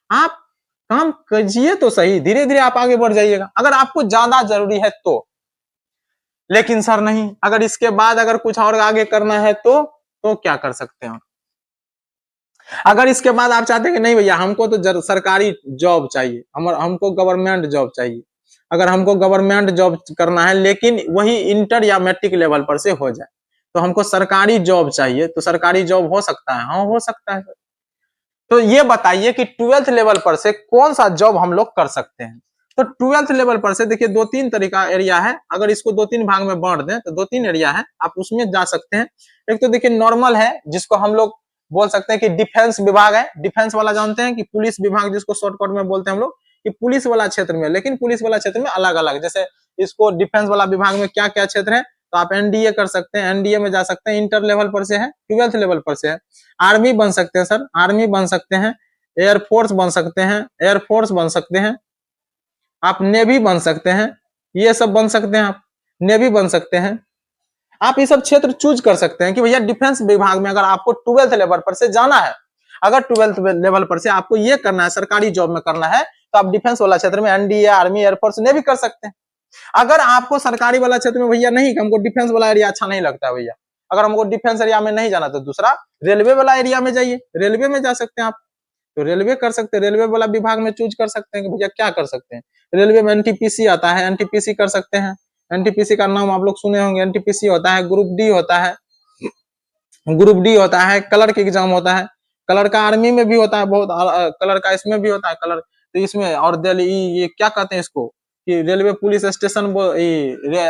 आप काम कीजिए तो सही, धीरे धीरे आप आगे बढ़ जाइएगा, अगर आपको ज्यादा जरूरी है तो। लेकिन सर नहीं, अगर इसके बाद अगर कुछ और आगे करना है तो क्या कर सकते हैं? अगर इसके बाद आप चाहते हैं कि नहीं भैया हमको तो सरकारी जॉब चाहिए, हमको गवर्नमेंट जॉब चाहिए, अगर हमको गवर्नमेंट जॉब करना है लेकिन वही इंटर या मैट्रिक लेवल पर से हो जाए, तो हमको सरकारी जॉब चाहिए, तो सरकारी जॉब हो सकता है? हाँ हो सकता है। तो ये बताइए कि 12th लेवल पर से कौन सा जॉब हम लोग कर सकते हैं? तो 12th लेवल पर से देखिए 2-3 तरीका एरिया है। अगर इसको 2-3 भाग में बांट दें तो 2-3 एरिया है, आप उसमें जा सकते हैं। एक तो देखिए नॉर्मल है, जिसको हम लोग बोल सकते हैं कि डिफेंस विभाग है। डिफेंस वाला जानते हैं कि पुलिस विभाग, जिसको शॉर्टकट में बोलते हैं हम लोग, कि पुलिस वाला क्षेत्र में। लेकिन पुलिस वाला क्षेत्र में अलग अलग, जैसे इसको डिफेंस वाला विभाग में क्या क्या क्षेत्र है, तो आप एनडीए कर सकते हैं, एनडीए में जा सकते हैं, इंटर लेवल पर से है, 12th लेवल पर से है। आर्मी बन सकते हैं सर, आर्मी बन सकते हैं, एयरफोर्स बन सकते हैं, एयरफोर्स बन सकते हैं, आप नेवी बन सकते हैं, ये सब बन सकते हैं, आप नेवी बन सकते हैं। आप ये सब क्षेत्र चूज कर सकते हैं कि भैया डिफेंस विभाग में अगर आपको 12th लेवल पर से जाना है, अगर 12th लेवल पर से आपको ये करना है, सरकारी जॉब में करना है, तो आप डिफेंस वाला क्षेत्र में एनडीए, आर्मी, एयरफोर्स, नेवी कर सकते हैं। अगर आपको सरकारी वाला क्षेत्र में भैया नहीं, हमको डिफेंस वाला एरिया अच्छा नहीं लगता है भैया, अगर हमको डिफेंस एरिया में नहीं जाना, तो दूसरा रेलवे वाला एरिया में जाइए, रेलवे में जा सकते हैं आप। तो रेलवे कर सकते हैं, रेलवे वाला विभाग में चूज कर सकते हैं कि भैया क्या कर सकते हैं। रेलवे में एनटीपीसी आता है, एनटीपीसी कर सकते हैं। एनटीपीसी का नाम आप लोग सुने होंगे, एनटीपीसी होता है, ग्रुप डी होता है, ग्रुप डी होता है, क्लर्क एग्जाम होता है, कलर का आर्मी में भी होता है, बहुत कलर का इसमें भी होता है कलर। तो इसमें और दिल्ली ये क्या कहते हैं इसको, कि रेलवे पुलिस स्टेशन,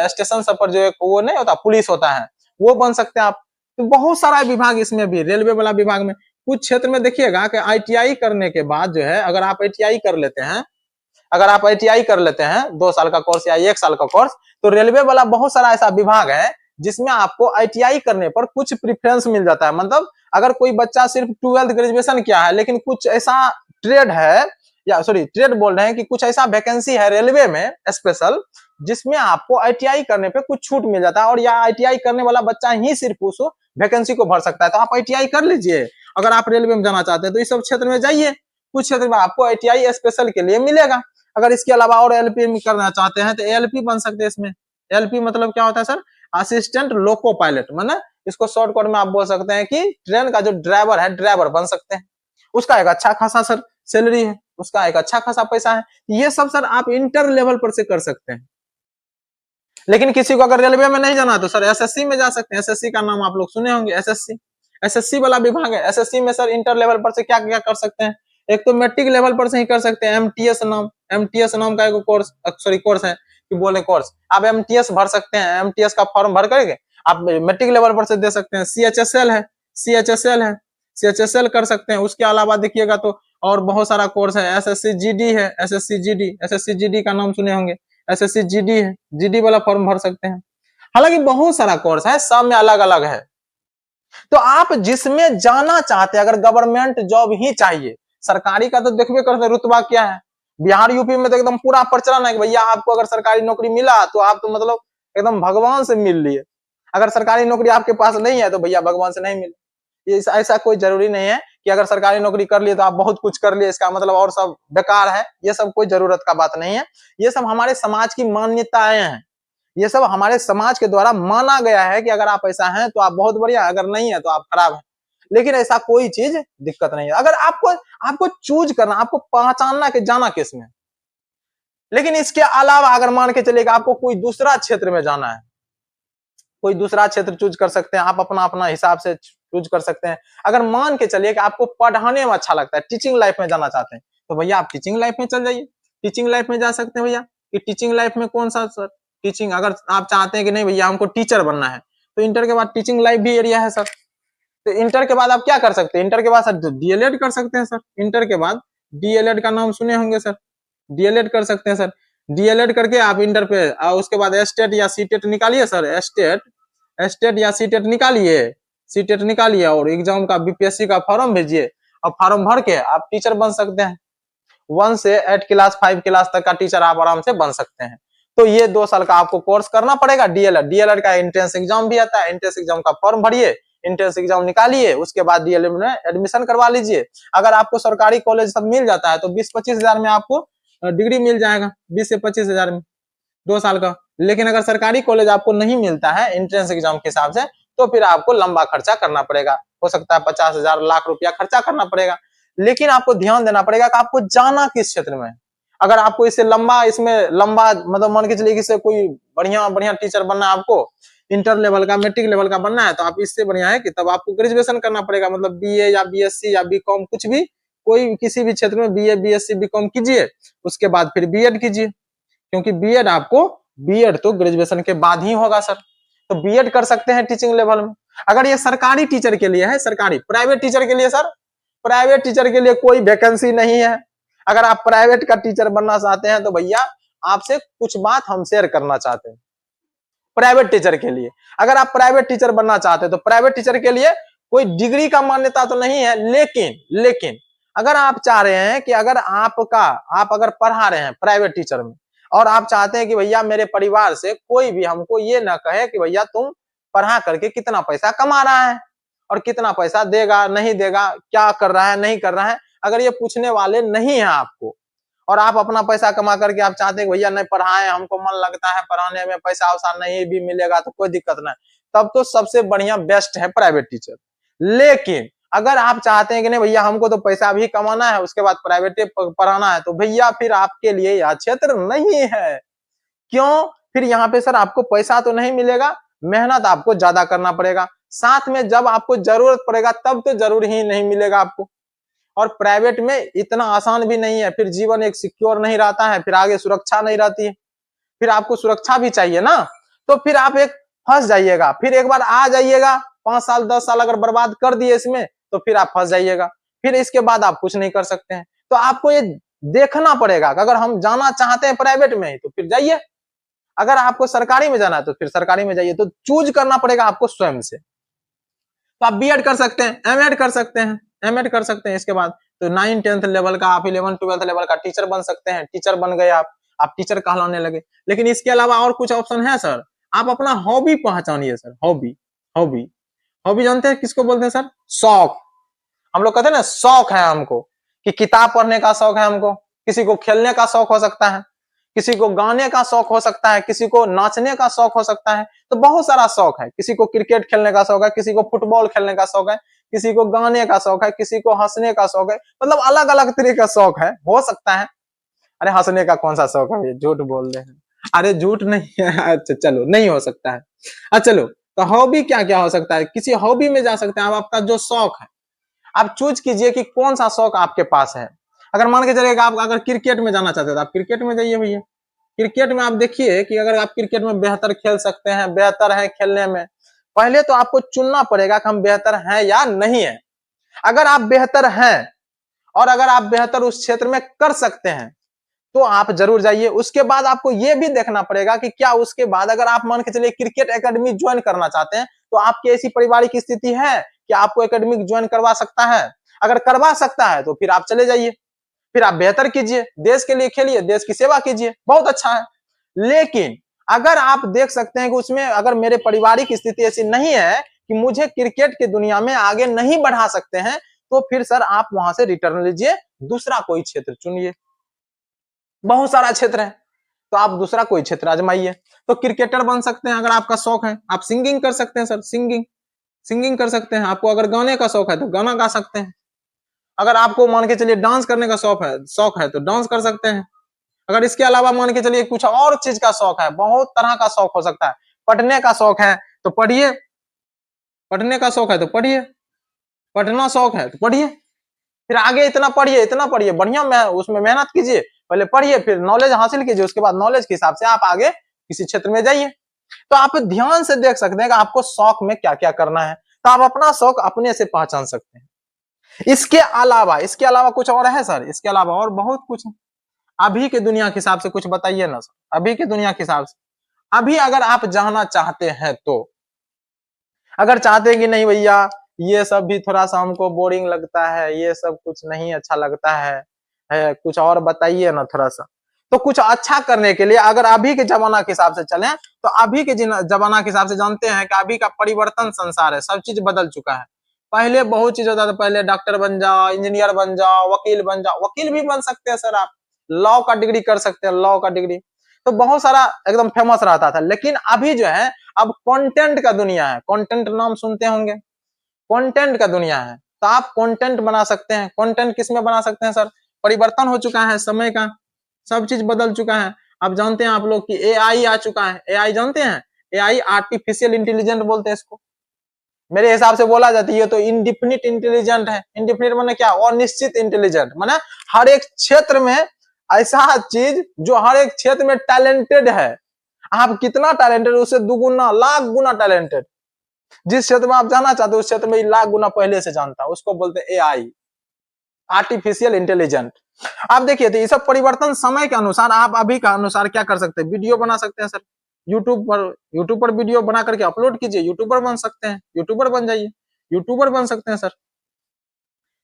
स्टेशन सब पर जो एक वो नहीं होता पुलिस होता है, वो बन सकते हैं आप। तो बहुत सारा विभाग इसमें भी, रेलवे वाला विभाग में। कुछ क्षेत्र में देखिएगा कि आईटीआई करने के बाद जो है, अगर आप आईटीआई कर लेते हैं, अगर आप आईटीआई कर लेते हैं 2 साल का कोर्स या 1 साल का कोर्स, तो रेलवे वाला बहुत सारा ऐसा विभाग है जिसमें आपको आईटीआई करने पर कुछ प्रेफरेंस मिल जाता है। मतलब अगर कोई बच्चा सिर्फ 12th ग्रेजुएशन किया है, लेकिन कुछ ऐसा ट्रेड है या सॉरी ट्रेड बोल रहे हैं कि कुछ ऐसा वैकेंसी है रेलवे में स्पेशल, जिसमें आपको आईटीआई करने पे कुछ छूट मिल जाता है, और या आईटीआई करने वाला बच्चा ही सिर्फ उस वैकेंसी को भर सकता है। तो आप आईटीआई कर लीजिए, अगर आप रेलवे में जाना चाहते हैं तो इस सब क्षेत्र में जाइए, कुछ क्षेत्र में आपको आईटीआई स्पेशल के लिए मिलेगा। अगर इसके अलावा और एलपी में करना चाहते हैं तो एलपी बन सकते हैं इसमें। एलपी मतलब क्या होता है सर? असिस्टेंट लोको पायलट, माने इसको शॉर्टकट में आप बोल सकते हैं कि ट्रेन का जो ड्राइवर है, ड्राइवर बन सकते हैं। उसका एक अच्छा खासा सर सैलरी है, उसका एक अच्छा खासा पैसा है। ये सब सर आप इंटर लेवल पर से कर सकते हैं। लेकिन किसी को अगर रेलवे में नहीं जाना तो सर एसएससी में जा सकते हैं। एसएससी का नाम आप लोग सुने होंगे, एसएससी, एसएससी वाला विभाग है। एसएससी में सर इंटर लेवल पर से क्या क्या कर सकते हैं? एक तो मैट्रिक लेवल पर से ही कर सकते हैं। एमटीएस नाम का एक कोर्स, सॉरी कोर्स है कि बोले कोर्स, आप एमटीएस भर सकते हैं। एमटीएस का फॉर्म भर करके आप मैट्रिक लेवल पर से दे सकते हैं। सीएचएसएल है, सीएचएसएल कर सकते हैं। उसके अलावा देखिएगा तो और बहुत सारा कोर्स है। एसएससी जीडी है, एसएससी जीडी का नाम सुने होंगे, एसएससी जीडी है, जीडी वाला फॉर्म भर सकते हैं। हालांकि बहुत सारा कोर्स है, सब में अलग अलग है। तो आप जिसमें जाना चाहते हैं, अगर गवर्नमेंट जॉब ही चाहिए, सरकारी का तो देखबे करते रुतबा क्या है। बिहार यूपी में तो एकदम पूरा प्रचलन है कि भैया आपको अगर सरकारी नौकरी मिला तो आप तो मतलब एकदम भगवान से मिल लिए। अगर सरकारी नौकरी आपके पास नहीं है तो भैया भगवान से नहीं मिले। ये ऐसा कोई जरूरी नहीं है कि अगर सरकारी नौकरी कर लिए तो आप बहुत कुछ कर लिए, इसका मतलब और सब बेकार है। ये सब कोई जरूरत का बात नहीं है। ये सब हमारे समाज की मान्यताएं हैं। ये सब हमारे समाज के द्वारा माना गया है कि अगर आप ऐसा हैं तो आप बहुत बढ़िया, अगर नहीं है तो आप खराब हैं। लेकिन ऐसा कोई चीज दिक्कत नहीं है। अगर आपको चूज करना, आपको पहचानना कि जाना किसमें। लेकिन इसके अलावा अगर मान के चलिएगा आपको कोई दूसरा क्षेत्र में जाना है, कोई दूसरा क्षेत्र चूज कर सकते हैं। आप अपना अपना हिसाब से चूज कर सकते हैं। अगर मान के चलिए कि आपको पढ़ाने में अच्छा लगता है, टीचिंग लाइफ में जाना चाहते हैं, तो भैया आप टीचिंग लाइफ में चल जाइए। टीचिंग लाइफ में जा सकते हैं भैया। कि टीचिंग लाइफ में कौन सा सर? टीचिंग, अगर आप चाहते हैं कि नहीं भैया हमको टीचर बनना है, तो इंटर के बाद टीचिंग लाइफ भी एरिया है सर। तो इंटर के बाद आप क्या कर सकते हैं? इंटर के बाद सर डीएलएड कर सकते हैं सर। इंटर के बाद डीएलएड का नाम सुने होंगे सर, डीएलएड कर सकते हैं सर। डीएलएड करके आप इंटर पे उसके बाद एस्टेट या सीटेट निकालिए सर। एस्टेट या सीटेट निकालिए, सीटेट निकालिए और एग्जाम का बीपीएससी का फॉर्म भेजिए, और फॉर्म भर के आप टीचर बन सकते हैं। 1 से 8 क्लास 5 क्लास तक का टीचर आप आराम से बन सकते हैं। तो ये 2 साल का आपको कोर्स करना पड़ेगा डीएलएड का एंट्रेंस एग्जाम भी आता है। एंट्रेंस एग्जाम का फॉर्म भरिए, एंट्रेंस एग्जाम निकालिए, उसके बाद डीएलएड में एडमिशन करवा लीजिए। अगर आपको सरकारी कॉलेज सब मिल जाता है तो 20-25 हजार में आपको डिग्री मिल जाएगा, 20 से 25 हजार में 2 साल का। लेकिन अगर सरकारी कॉलेज आपको नहीं मिलता है एंट्रेंस एग्जाम के हिसाब से, तो फिर आपको लंबा खर्चा करना पड़ेगा। हो सकता है 50 हजार लाख रुपया खर्चा करना पड़ेगा। लेकिन आपको ध्यान देना पड़ेगा कि आपको जाना किस क्षेत्र में है। अगर आपको इसमें लंबा मतलब मान के चलिए कि इससे कोई बढ़िया बढ़िया टीचर बनना है, आपको इंटर लेवल का मैट्रिक लेवल का बनना है, तो आप इससे बढ़िया है कि तब आपको ग्रेजुएशन करना पड़ेगा। मतलब बीए या बीएससी या बीकॉम, कुछ भी, कोई किसी भी क्षेत्र में बीए बीएससी बीकॉम कीजिए, उसके बाद फिर बीएड कीजिए। क्योंकि बीएड तो ग्रेजुएशन के बाद ही होगा सर। तो बीएड कर सकते हैं टीचिंग लेवल में। अगर ये सरकारी टीचर के लिए है, सरकारी, प्राइवेट टीचर के लिए सर, प्राइवेट टीचर के लिए कोई वैकेंसी नहीं है। अगर आप प्राइवेट का टीचर बनना चाहते हैं तो भैया आपसे कुछ बात हम शेयर करना चाहते हैं। प्राइवेट टीचर के लिए, अगर आप प्राइवेट टीचर बनना चाहते हैं तो प्राइवेट टीचर के लिए कोई डिग्री का मान्यता तो नहीं है। लेकिन अगर आप चाह रहे हैं कि अगर आप अगर पढ़ा रहे हैं प्राइवेट टीचर में, और आप चाहते हैं कि भैया मेरे परिवार से कोई भी हमको ये ना कहे कि भैया तुम पढ़ा करके कितना पैसा कमा रहा है और कितना पैसा देगा नहीं देगा, क्या कर रहा है नहीं कर रहा है, अगर ये पूछने वाले नहीं है आपको, और आप अपना पैसा कमा करके आप चाहते हैं भैया नहीं पढ़ाएं, हमको मन लगता है पढ़ाने में, पैसा वैसा नहीं भी मिलेगा तो कोई दिक्कत नहीं, तब तो सबसे बढ़िया बेस्ट है प्राइवेट टीचर। लेकिन अगर आप चाहते हैं कि नहीं भैया हमको तो पैसा भी कमाना है, उसके बाद प्राइवेट पढ़ाना है, तो भैया फिर आपके लिए यह क्षेत्र नहीं है। क्यों? फिर यहाँ पे सर आपको पैसा तो नहीं मिलेगा, मेहनत आपको ज्यादा करना पड़ेगा, साथ में जब आपको जरूरत पड़ेगा तब तो जरूर ही नहीं मिलेगा आपको। और प्राइवेट में इतना आसान भी नहीं है, फिर जीवन एक सिक्योर नहीं रहता है, फिर आगे सुरक्षा नहीं रहती है, फिर आपको सुरक्षा भी चाहिए ना। तो फिर आप एक फंस जाइएगा, फिर एक बार आ जाइएगा, 5 साल 10 साल अगर बर्बाद कर दिए इसमें, तो फिर आप फंस जाइएगा, फिर इसके बाद आप कुछ नहीं कर सकते हैं। तो आपको ये देखना पड़ेगा कि अगर हम जाना चाहते हैं प्राइवेट में ही तो फिर जाइए, अगर आपको सरकारी में जाना है तो फिर सरकारी में जाइए। तो चूज करना पड़ेगा आपको स्वयं से। तो आप बीएड कर सकते हैं, एमएड कर सकते हैं, एमएड कर सकते हैं, इसके बाद तो 9-10th लेवल का, आप 11-12th लेवल का टीचर बन सकते हैं। टीचर बन गए आप टीचर कहलाने लगे। लेकिन इसके अलावा और कुछ ऑप्शन है सर। आप अपना हॉबी पहचानिए सर। हॉबी हॉबी हॉबी जानते हैं किसको बोलते हैं सर? शौक। हम लोग कहते हैं ना शौक है हमको, कि किताब पढ़ने का शौक है हमको, किसी को खेलने का शौक हो सकता है, किसी को गाने का शौक हो सकता है, किसी को नाचने का शौक हो सकता है। तो बहुत सारा शौक है। किसी को क्रिकेट खेलने का शौक है, किसी को फुटबॉल खेलने का शौक है, किसी को गाने का शौक है, किसी को हंसने का शौक है। मतलब अलग अलग तरह का शौक है, हो सकता है। अरे हंसने का कौन सा शौक है? झूठ बोल रहे हैं। अरे झूठ नहीं है। अच्छा चलो, नहीं हो सकता है। अच्छा चलो, तो हॉबी क्या क्या हो सकता है? किसी हॉबी में जा सकते हैं आप। आपका जो शौक है आप चूज कीजिए कि कौन सा शौक आपके पास है। अगर मान के चलिएगा आप अगर क्रिकेट में जाना चाहते हैं तो आप क्रिकेट में जाइए भैया। क्रिकेट में आप देखिए कि अगर आप क्रिकेट में बेहतर खेल सकते हैं, बेहतर है खेलने में, पहले तो आपको चुनना पड़ेगा कि हम बेहतर हैं या नहीं है। अगर आप बेहतर हैं और अगर आप बेहतर उस क्षेत्र में कर सकते हैं तो आप जरूर जाइए। उसके बाद आपको यह भी देखना पड़ेगा कि क्या उसके बाद अगर आप मान के चलिए क्रिकेट एकेडमी ज्वाइन करना चाहते हैं तो आपकी ऐसी पारिवारिक स्थिति है कि आपको एकेडमी ज्वाइन करवा सकता है। अगर करवा सकता है तो फिर आप चले जाइए, फिर आप बेहतर कीजिए, देश के लिए खेलिए, देश की सेवा कीजिए, बहुत अच्छा है। लेकिन अगर आप देख सकते हैं कि उसमें अगर मेरे पारिवारिक स्थिति ऐसी नहीं है कि मुझे क्रिकेट की दुनिया में आगे नहीं बढ़ा सकते हैं, तो फिर सर आप वहां से रिटर्न लीजिए, दूसरा कोई क्षेत्र चुनिए। बहुत सारा क्षेत्र है, तो आप दूसरा कोई क्षेत्र आजमाइए। तो क्रिकेटर बन सकते हैं अगर आपका शौक है। आप सिंगिंग कर सकते हैं सर, सिंगिंग कर सकते हैं। आपको अगर गाने का शौक है तो गाना गा सकते हैं। अगर आपको मान के चलिए डांस करने का शौक है तो डांस कर सकते हैं। अगर इसके अलावा मान के चलिए कुछ और चीज का शौक है, बहुत तरह का शौक हो सकता है। पढ़ने का शौक है तो पढ़िए, पढ़ने का शौक है तो पढ़िए, पढ़ना शौक है तो पढ़िए, फिर आगे इतना पढ़िए बढ़िया में उसमें मेहनत कीजिए। पहले पढ़िए, फिर नॉलेज हासिल कीजिए, उसके बाद नॉलेज के हिसाब से आप आगे किसी क्षेत्र में जाइए। तो आप ध्यान से देख सकते हैं कि आपको शौक में क्या क्या करना है, तो आप अपना शौक अपने से पहचान सकते हैं। इसके अलावा कुछ और है सर? इसके अलावा और बहुत कुछ है। अभी के दुनिया के हिसाब से कुछ बताइए ना सर। अभी के दुनिया के हिसाब से अभी अगर आप जानना चाहते हैं तो, अगर चाहते हैं कि नहीं भैया ये सब भी थोड़ा सा हमको बोरिंग लगता है, ये सब कुछ नहीं अच्छा लगता है कुछ और बताइए ना थोड़ा सा। तो कुछ अच्छा करने के लिए अगर अभी के जमाना के हिसाब से चलें तो अभी के जमाना के हिसाब से जानते हैं कि अभी का परिवर्तन संसार है, सब चीज बदल चुका है। पहले बहुत चीज होता था, पहले डॉक्टर बन जाओ, इंजीनियर बन जाओ, वकील बन जाओ। वकील भी बन सकते हैं सर आप, लॉ का डिग्री कर सकते हैं, लॉ का डिग्री तो बहुत सारा एकदम फेमस रहता था। लेकिन अभी जो है अब कंटेंट का दुनिया है। कंटेंट नाम सुनते होंगे, कंटेंट का दुनिया है। तो आप कंटेंट बना सकते हैं। कंटेंट किस में बना सकते हैं सर? परिवर्तन हो चुका है समय का, सब चीज बदल चुका है। अब जानते हैं आप लोग कि एआई आ चुका है। एआई जानते हैं? एआई आर्टिफिशियल इंटेलिजेंट बोलते हैं इसको। मेरे हिसाब से बोला जाती है तो इनडिफिनिट इंटेलिजेंट है। इनडिफिनिट माने क्या? अनिश्चित इंटेलिजेंट माने हर एक क्षेत्र में ऐसा चीज जो हर एक क्षेत्र में टैलेंटेड है। आप कितना टैलेंटेड, उससे दुगुना लाख गुना टैलेंटेड। जिस क्षेत्र में आप जाना चाहते हो उस क्षेत्र में लाख गुना पहले से जानता है, उसको बोलते हैं एआई, आर्टिफिशियल इंटेलिजेंट। आप देखिए तो ये सब परिवर्तन समय के अनुसार, आप अभी का अनुसार क्या कर सकते हैं? वीडियो बना सकते हैं सर। यूट्यूब पर वीडियो बना करके अपलोड कीजिए, यूट्यूबर बन सकते हैं, यूट्यूबर बन जाइए, यूट्यूबर बन सकते हैं सर।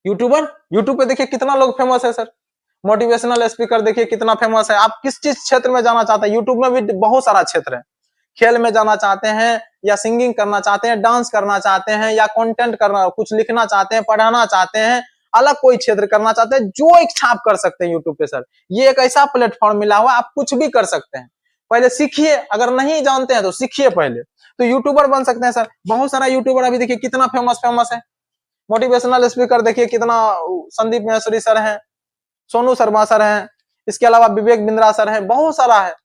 यूट्यूब पे देखिए कितना लोग फेमस है सर। मोटिवेशनल स्पीकर देखिए कितना फेमस है। आप किस चीज क्षेत्र में जाना चाहते हैं? यूट्यूब में भी बहुत सारा क्षेत्र है। खेल में जाना चाहते हैं या सिंगिंग करना चाहते हैं, डांस करना चाहते हैं या कंटेंट करना, कुछ लिखना चाहते हैं, पढ़ाना चाहते हैं, अलग कोई क्षेत्र करना चाहते हैं, जो इच्छा आप कर सकते हैं यूट्यूब पे सर। ये एक ऐसा प्लेटफॉर्म मिला हुआ, आप कुछ भी कर सकते हैं। पहले सीखिए, अगर नहीं जानते हैं तो सीखिए पहले, तो यूट्यूबर बन सकते हैं सर। बहुत सारा यूट्यूबर अभी देखिए कितना फेमस है। मोटिवेशनल स्पीकर देखिए कितना, संदीप महेश्वरी सर हैं, सोनू शर्मा सर हैं, इसके अलावा विवेक बिंद्रा सर हैं, बहुत सारा है।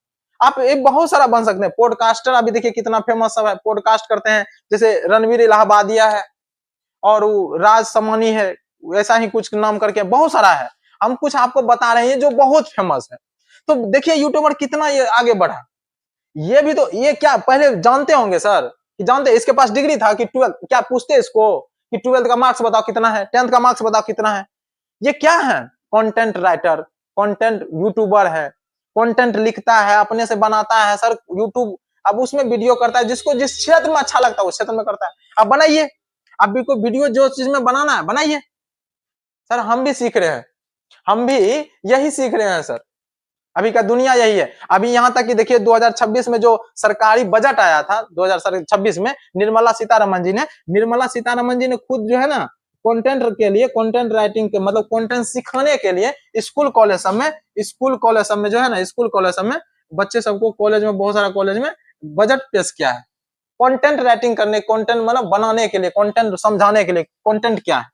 आप एक बहुत सारा बन सकते हैं। पॉडकास्टर अभी देखिए कितना फेमस सब है, पॉडकास्ट करते हैं, जैसे रणवीर इलाहाबादिया है और राज समानी है, ऐसा ही कुछ नाम करके बहुत सारा है। हम कुछ आपको बता रहे हैं जो बहुत फेमस है। तो देखिए यूट्यूबर कितना ये आगे बढ़ा। ये भी तो, ये क्या पहले जानते होंगे सर कि जानते इसके पास डिग्री था कि 12 क्या पूछते इसको कि 12th का मार्क्स बताओ कितना है, 10th का मार्क्स बताओ कितना है। ये क्या है? कंटेंट राइटर, कंटेंट यूट्यूबर है, कंटेंट लिखता है, अपने से बनाता है सर यूट्यूब। अब उसमें वीडियो करता है, जिसको जिस क्षेत्र में अच्छा लगता है उस क्षेत्र में करता है। अब बनाइए, अब भी कोई वीडियो जो चीज में बनाना है बनाइए, सर हम भी सीख रहे हैं, हम भी यही सीख रहे हैं सर। अभी का दुनिया यही है। अभी यहाँ तक कि देखिए 2026 में जो सरकारी बजट आया था 2026 में, निर्मला सीतारमन जी ने खुद जो है ना कंटेंट के लिए, कंटेंट राइटिंग के मतलब कंटेंट सिखाने के लिए स्कूल कॉलेज सब में जो है ना, स्कूल कॉलेज सब में बच्चे सबको, कॉलेज में बहुत सारा कॉलेज में बजट पेश किया है कंटेंट राइटिंग करने, कंटेंट मतलब बनाने के लिए, कंटेंट समझाने के लिए कंटेंट क्या है।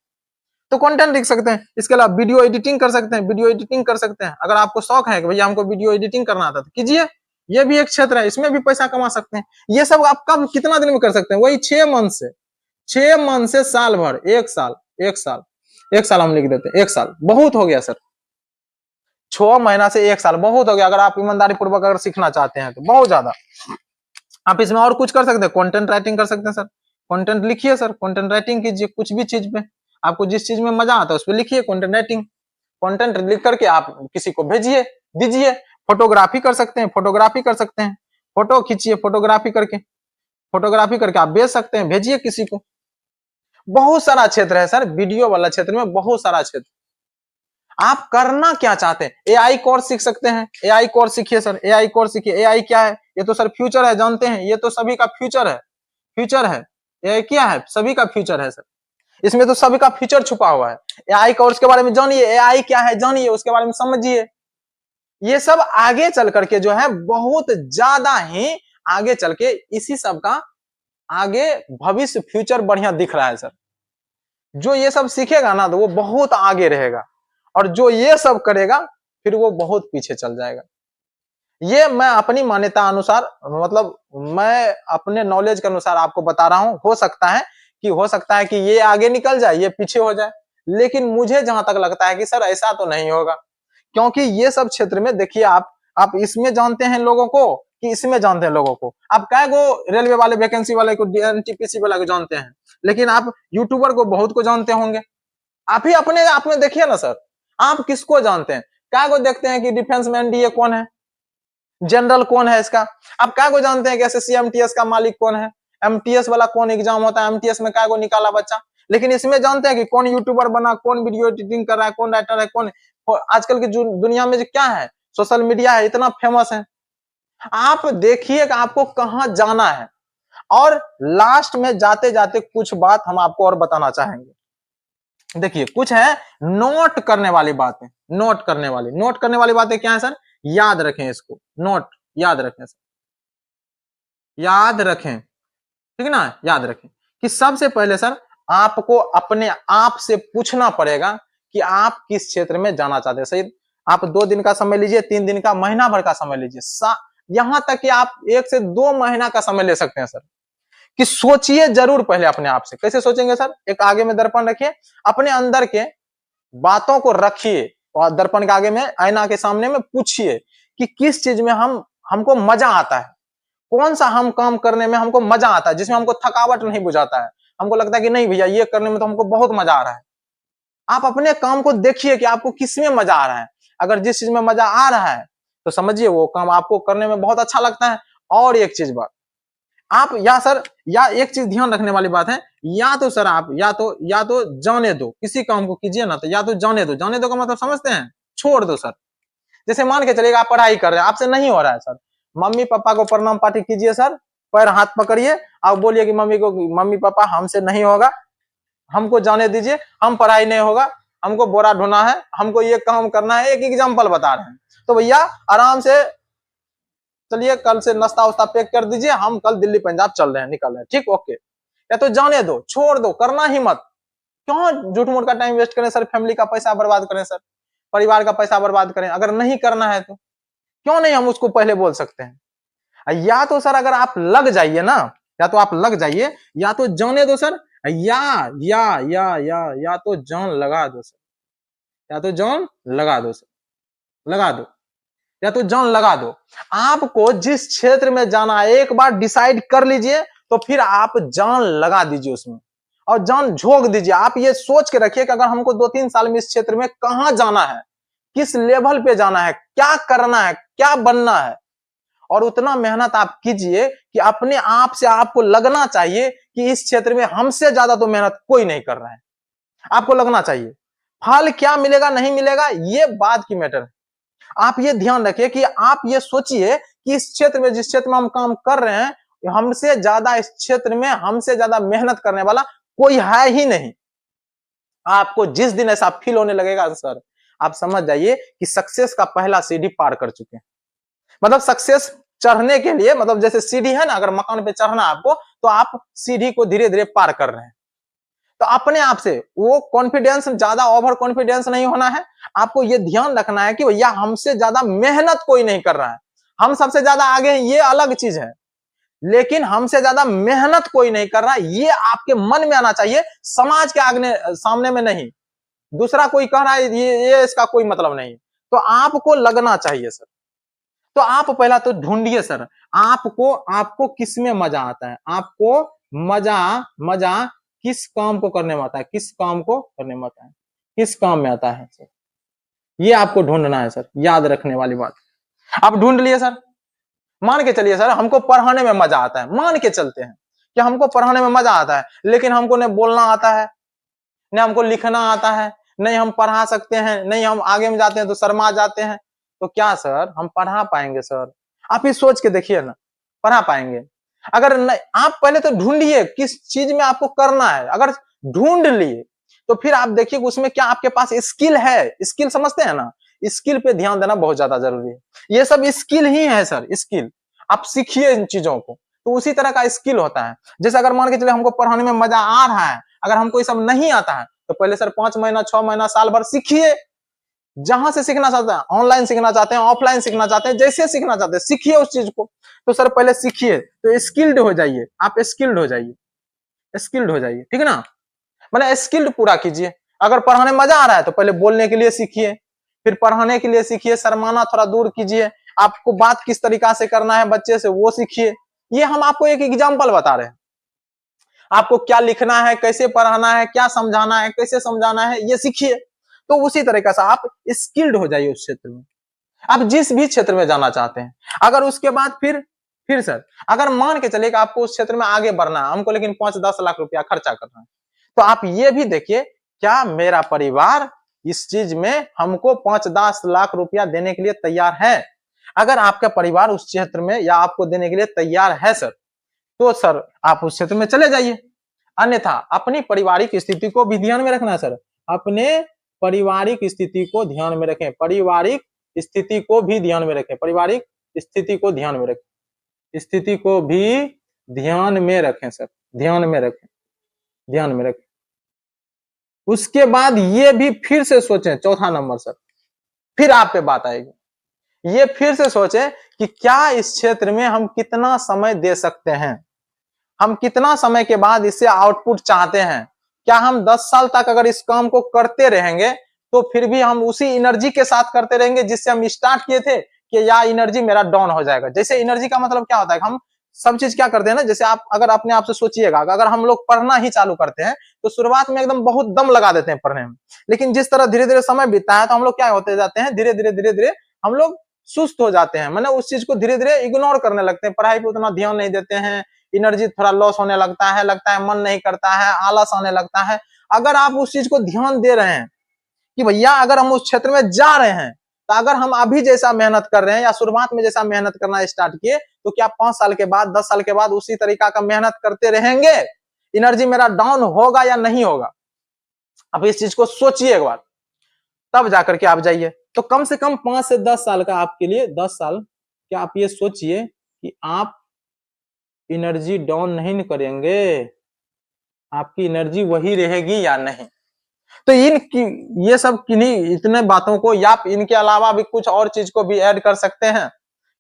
तो कंटेंट लिख सकते हैं। इसके अलावा वीडियो एडिटिंग कर सकते हैं, वीडियो एडिटिंग कर सकते हैं। अगर आपको शौक है कि भैया हमको वीडियो एडिटिंग करना आता है तो कीजिए, ये भी एक क्षेत्र है, इसमें भी पैसा कमा सकते हैं। ये सब आप कब कितना दिन में कर सकते हैं? वही 6 मंथ से साल भर, एक साल हम लिख देते हैं। एक साल बहुत हो गया सर, 6 महीना से एक साल बहुत हो गया। अगर आप ईमानदारी पूर्वक अगर सीखना चाहते हैं तो बहुत ज्यादा। आप इसमें और कुछ कर सकते हैं, कंटेंट राइटिंग कर सकते हैं सर। कंटेंट लिखिए सर, कंटेंट राइटिंग कीजिए, कुछ भी चीज पे आपको जिस चीज में मजा आता है उस पर लिखिए कंटेंट राइटिंग। कंटेंट लिख करके आप किसी को भेजिए, दीजिए। फोटोग्राफी कर सकते हैं, फोटो खींचिए, फोटोग्राफी करके आप बेच सकते हैं, भेजिए किसी को। बहुत सारा क्षेत्र है सर, वीडियो वाला क्षेत्र में बहुत सारा क्षेत्र। आप करना क्या चाहते हैं? एआई कोर्स सीख सकते हैं, एआई कोर्स सीखिए सर, एआई कोर्स सीखिए। एआई क्या है? ये तो सर फ्यूचर है, जानते हैं, ये तो सभी का फ्यूचर है। एआई क्या है? सभी का फ्यूचर है सर, इसमें तो सभी का फ्यूचर छुपा हुआ है। एआई कोर्स के बारे में जानिए, एआई क्या है जानिए, उसके बारे में समझिए। ये सब आगे चल करके जो है बहुत ज्यादा ही आगे चल के इसी सब का आगे भविष्य फ्यूचर बढ़िया दिख रहा है सर। जो ये सब सीखेगा ना तो वो बहुत आगे रहेगा, और जो ये सब करेगा फिर वो बहुत पीछे चल जाएगा। ये मैं अपनी मान्यता अनुसार, मतलब मैं अपने नॉलेज के अनुसार आपको बता रहा हूं। हो सकता है कि ये आगे निकल जाए, ये पीछे हो जाए, लेकिन मुझे जहां तक लगता है कि सर ऐसा तो नहीं होगा। क्योंकि ये सब क्षेत्र में देखिए, आप इसमें जानते हैं लोगों को कि इसमें जानते हैं लोगों को। आप क्या को रेलवे वाले वैकेंसी वाले को, एनटीपीसी वाले को जानते हैं, लेकिन आप यूट्यूबर को बहुत को जानते होंगे। आप ही अपने आप में देखिए ना सर, आप किसको जानते हैं? क्या को देखते हैं कि डिफेंस में एनडीए कौन है, जनरल कौन है इसका। आप क्या को जानते हैं कि एसएससी एमटीएस का मालिक कौन है, एमटीएस वाला कौन एग्जाम होता है, एमटीएस में क्या को निकाला बच्चा। लेकिन इसमें जानते हैं कि कौन यूट्यूबर बना, कौन वीडियो एडिटिंग कर रहा है, कौन राइटर है, कौन आजकल की दुनिया में जो क्या है, सोशल मीडिया है, इतना फेमस है। आप देखिए कि आपको कहां जाना है। और लास्ट में जाते जाते कुछ बात हम आपको और बताना चाहेंगे। देखिए कुछ है नोट करने वाली बातें, नोट करने वाली बातें क्या है सर? याद रखें इसको, नोट याद रखें सर, याद रखें, ठीक है ना। याद रखें कि सबसे पहले सर आपको अपने आप से पूछना पड़ेगा कि आप किस क्षेत्र में जाना चाहते हैं। सही, आप 2 दिन का समय लीजिए, 3 दिन का, महीना भर का समय लीजिए, यहां तक कि आप 1 से 2 महीना का समय ले सकते हैं सर, कि सोचिए जरूर पहले अपने आप से। कैसे सोचेंगे सर? एक आगे में दर्पण रखिए, अपने अंदर के बातों को रखिए और दर्पण के आगे में, आईना के सामने में पूछिए कि किस चीज में हमको मजा आता है, कौन सा हम काम करने में हमको मजा आता है, जिसमें हमको थकावट नहीं बुझाता है, हमको लगता है कि नहीं भैया ये करने में तो हमको बहुत मजा आ रहा है। आप अपने काम को देखिए कि आपको किस में मजा आ रहा है। अगर जिस चीज में मजा आ रहा है तो समझिए वो काम आपको करने में बहुत अच्छा लगता है। और एक चीज बात, आप या एक चीज ध्यान रखने वाली बात है, या तो सर आप या तो जाने दो, किसी काम को कीजिए ना तो या तो जाने दो का मतलब समझते हैं, छोड़ दो सर। जैसे मान के चलिएगा आप पढ़ाई कर रहे हैं, आपसे नहीं हो रहा है सर, मम्मी पापा को प्रणाम पाठी कीजिए सर, पैर हाथ पकड़िए, आप बोलिए कि मम्मी पापा हमसे नहीं होगा, हमको जाने दीजिए, हम पढ़ाई नहीं होगा, हमको बोरा ढोना है, हमको ये काम करना है। एक एग्जाम्पल बता रहे हैं। तो भैया आराम से चलिए, कल से नाश्ता उस्ता पैक कर दीजिए, हम कल दिल्ली पंजाब चल रहे हैं, निकल रहे हैं, ठीक, ओके। या तो जाने दो, छोड़ दो, करना ही मत। क्यों झूठ मूठ का टाइम वेस्ट करें सर, फैमिली का पैसा बर्बाद करें सर, परिवार का पैसा बर्बाद करें। अगर नहीं करना है तो क्यों नहीं हम उसको पहले बोल सकते हैं। या तो सर अगर आप लग जाइए ना, या तो आप लग जाइए, या तो जाने दो सर, या तो जान लगा दो सर, या तो जान लगा दो सर, लगा दो, या तो जान लगा दो। आपको जिस क्षेत्र में जाना है एक बार डिसाइड कर लीजिए, तो फिर आप जान लगा दीजिए उसमें, और जान झोंक दीजिए। आप ये सोच के रखिए कि अगर हमको 2-3 साल में इस क्षेत्र में कहां जाना है, किस लेवल पे जाना है, क्या करना है, क्या बनना है, और उतना मेहनत आप कीजिए कि अपने आप से आपको लगना चाहिए कि इस क्षेत्र में हमसे ज्यादा तो मेहनत कोई नहीं कर रहा है। आपको लगना चाहिए, फल क्या मिलेगा नहीं मिलेगा ये बात की मैटर है। आप ये ध्यान रखिए कि आप ये सोचिए कि इस क्षेत्र में, जिस क्षेत्र में हम काम कर रहे हैं, हमसे ज्यादा इस क्षेत्र में हमसे ज्यादा मेहनत करने वाला कोई है ही नहीं। आपको जिस दिन ऐसा फील होने लगेगा सर, आप समझ जाइए कि सक्सेस का पहला सीढ़ी पार कर चुके हैं। मतलब सक्सेस चढ़ने के लिए, मतलब जैसे सीढ़ी है ना, अगर मकान पे चढ़ना आपको, तो आप सीढ़ी को धीरे धीरे पार कर रहे हैं। तो अपने आप से वो कॉन्फिडेंस, ज्यादा ओवर कॉन्फिडेंस नहीं होना है। आपको ये ध्यान रखना है कि भैया हमसे ज्यादा मेहनत कोई नहीं कर रहा है, हम सबसे ज्यादा आगे हैं ये अलग चीज है, लेकिन हमसे ज्यादा मेहनत कोई नहीं कर रहा है ये आपके मन में आना चाहिए, समाज के आगे सामने में नहीं। दूसरा कोई कह रहा है ये इसका कोई मतलब नहीं, तो आपको लगना चाहिए सर। तो आप पहला तो ढूंढिए सर, आपको आपको किस में मजा आता है, आपको मजा मजा किस काम को करने में आता है, किस काम को करने में आता है, किस काम में आता है सर, ये आपको ढूंढना है सर। याद रखने वाली बात, आप ढूंढ लिए सर। मान के चलिए सर हमको पढ़ाने में मजा आता है, मान के चलते हैं कि हमको पढ़ाने में मजा आता है, लेकिन हमको नहीं बोलना आता है, नहीं हमको लिखना आता है, नहीं हम पढ़ा सकते हैं, नहीं हम आगे में जाते हैं तो शर्मा जाते हैं, तो क्या सर हम पढ़ा पाएंगे सर? आप ही सोच के देखिए ना, पढ़ा पाएंगे? अगर नहीं, आप पहले तो ढूंढिए किस चीज में आपको करना है। अगर ढूंढ लिए तो फिर आप देखिए उसमें क्या आपके पास स्किल है। स्किल समझते हैं ना, स्किल पे ध्यान देना बहुत ज्यादा जरूरी है। ये सब स्किल ही है सर, स्किल। आप सीखिए इन चीजों को, तो उसी तरह का स्किल होता है। जैसे अगर मान के चले हमको पढ़ाने में मजा आ रहा है, अगर हमको ये सब नहीं आता है, तो पहले सर 5 महीना 6 महीना साल भर सीखिए। जहां से सीखना चाहते हैं, ऑनलाइन सीखना चाहते हैं, ऑफलाइन सीखना चाहते हैं, जैसे सीखना चाहते हैं सीखिए उस चीज को। तो सर पहले सीखिए, तो स्किल्ड हो जाइए, आप स्किल्ड हो जाइए, स्किल्ड हो जाइए, ठीक है ना। मतलब स्किल्ड पूरा कीजिए। अगर पढ़ाने में मजा आ रहा है तो पहले बोलने के लिए सीखिए, फिर पढ़ाने के लिए सीखिए, शर्माना थोड़ा दूर कीजिए, आपको बात किस तरीका से करना है बच्चे से वो सीखिए। ये हम आपको एक एग्जाम्पल बता रहे हैं। आपको क्या लिखना है, कैसे पढ़ाना है, क्या समझाना है, कैसे समझाना है, ये सीखिए। तो उसी तरीके से आप स्किल्ड हो जाइए उस क्षेत्र में, आप जिस भी क्षेत्र में जाना चाहते हैं। अगर उसके बाद फिर सर अगर मान के चलिए कि आपको उस क्षेत्र में आगे बढ़ना है हमको, लेकिन 5-10 लाख रुपया खर्चा करना है, तो आप ये भी देखिए क्या मेरा परिवार इस चीज में हमको 5-10 लाख रुपया देने के लिए तैयार है। अगर आपका परिवार उस क्षेत्र में या आपको देने के लिए तैयार है सर, तो सर आप उस क्षेत्र में चले जाइए। अन्यथा अपनी पारिवारिक स्थिति को भी ध्यान में रखना है सर, अपने पारिवारिक स्थिति को ध्यान में रखें, पारिवारिक स्थिति को भी ध्यान में रखें, पारिवारिक स्थिति को ध्यान में रखें, स्थिति को भी ध्यान में रखें सर, ध्यान में रखें, ध्यान में रखें। उसके बाद ये भी फिर से सोचें, चौथा नंबर सर, फिर आप पे बात आएगी, ये फिर से सोचें कि क्या इस क्षेत्र में हम कितना समय दे सकते हैं, हम कितना समय के बाद इससे आउटपुट चाहते हैं। क्या हम 10 साल तक अगर इस काम को करते रहेंगे तो फिर भी हम उसी एनर्जी के साथ करते रहेंगे जिससे हम स्टार्ट किए थे, कि या एनर्जी मेरा डाउन हो जाएगा। जैसे एनर्जी का मतलब क्या होता है, हम सब चीज क्या करते हैं ना, जैसे आप अगर अपने आप से सोचिएगा, अगर हम लोग पढ़ना ही चालू करते हैं तो शुरुआत में एकदम बहुत दम लगा देते हैं पढ़ने में, लेकिन जिस तरह धीरे धीरे समय बीतता है तो हम लोग क्या होते जाते हैं, धीरे धीरे हम लोग सुस्त हो जाते हैं, मैंने उस चीज को धीरे धीरे इग्नोर करने लगते हैं, पढ़ाई पे उतना ध्यान नहीं देते हैं, एनर्जी थोड़ा लॉस होने लगता है मन नहीं करता है, आलस आने लगता है। अगर आप उस चीज को ध्यान दे रहे हैं कि भैया अगर हम उस क्षेत्र में जा रहे हैं, तो अगर हम अभी जैसा मेहनत कर रहे हैं या शुरुआत में जैसा मेहनत करना स्टार्ट किए, तो क्या 5 साल के बाद 10 साल के बाद उसी तरीका का मेहनत करते रहेंगे, एनर्जी मेरा डाउन होगा या नहीं होगा? अब इस चीज को सोचिए एक बार, तब जाकर के आप जाइए। तो कम से कम 5 से 10 साल का आपके लिए, 10 साल क्या आप ये सोचिए कि आप एनर्जी डाउन नहीं करेंगे, आपकी एनर्जी वही रहेगी या नहीं। तो ये सब किन्हीं इतने बातों को या इनके अलावा भी कुछ और चीज को भी ऐड कर सकते हैं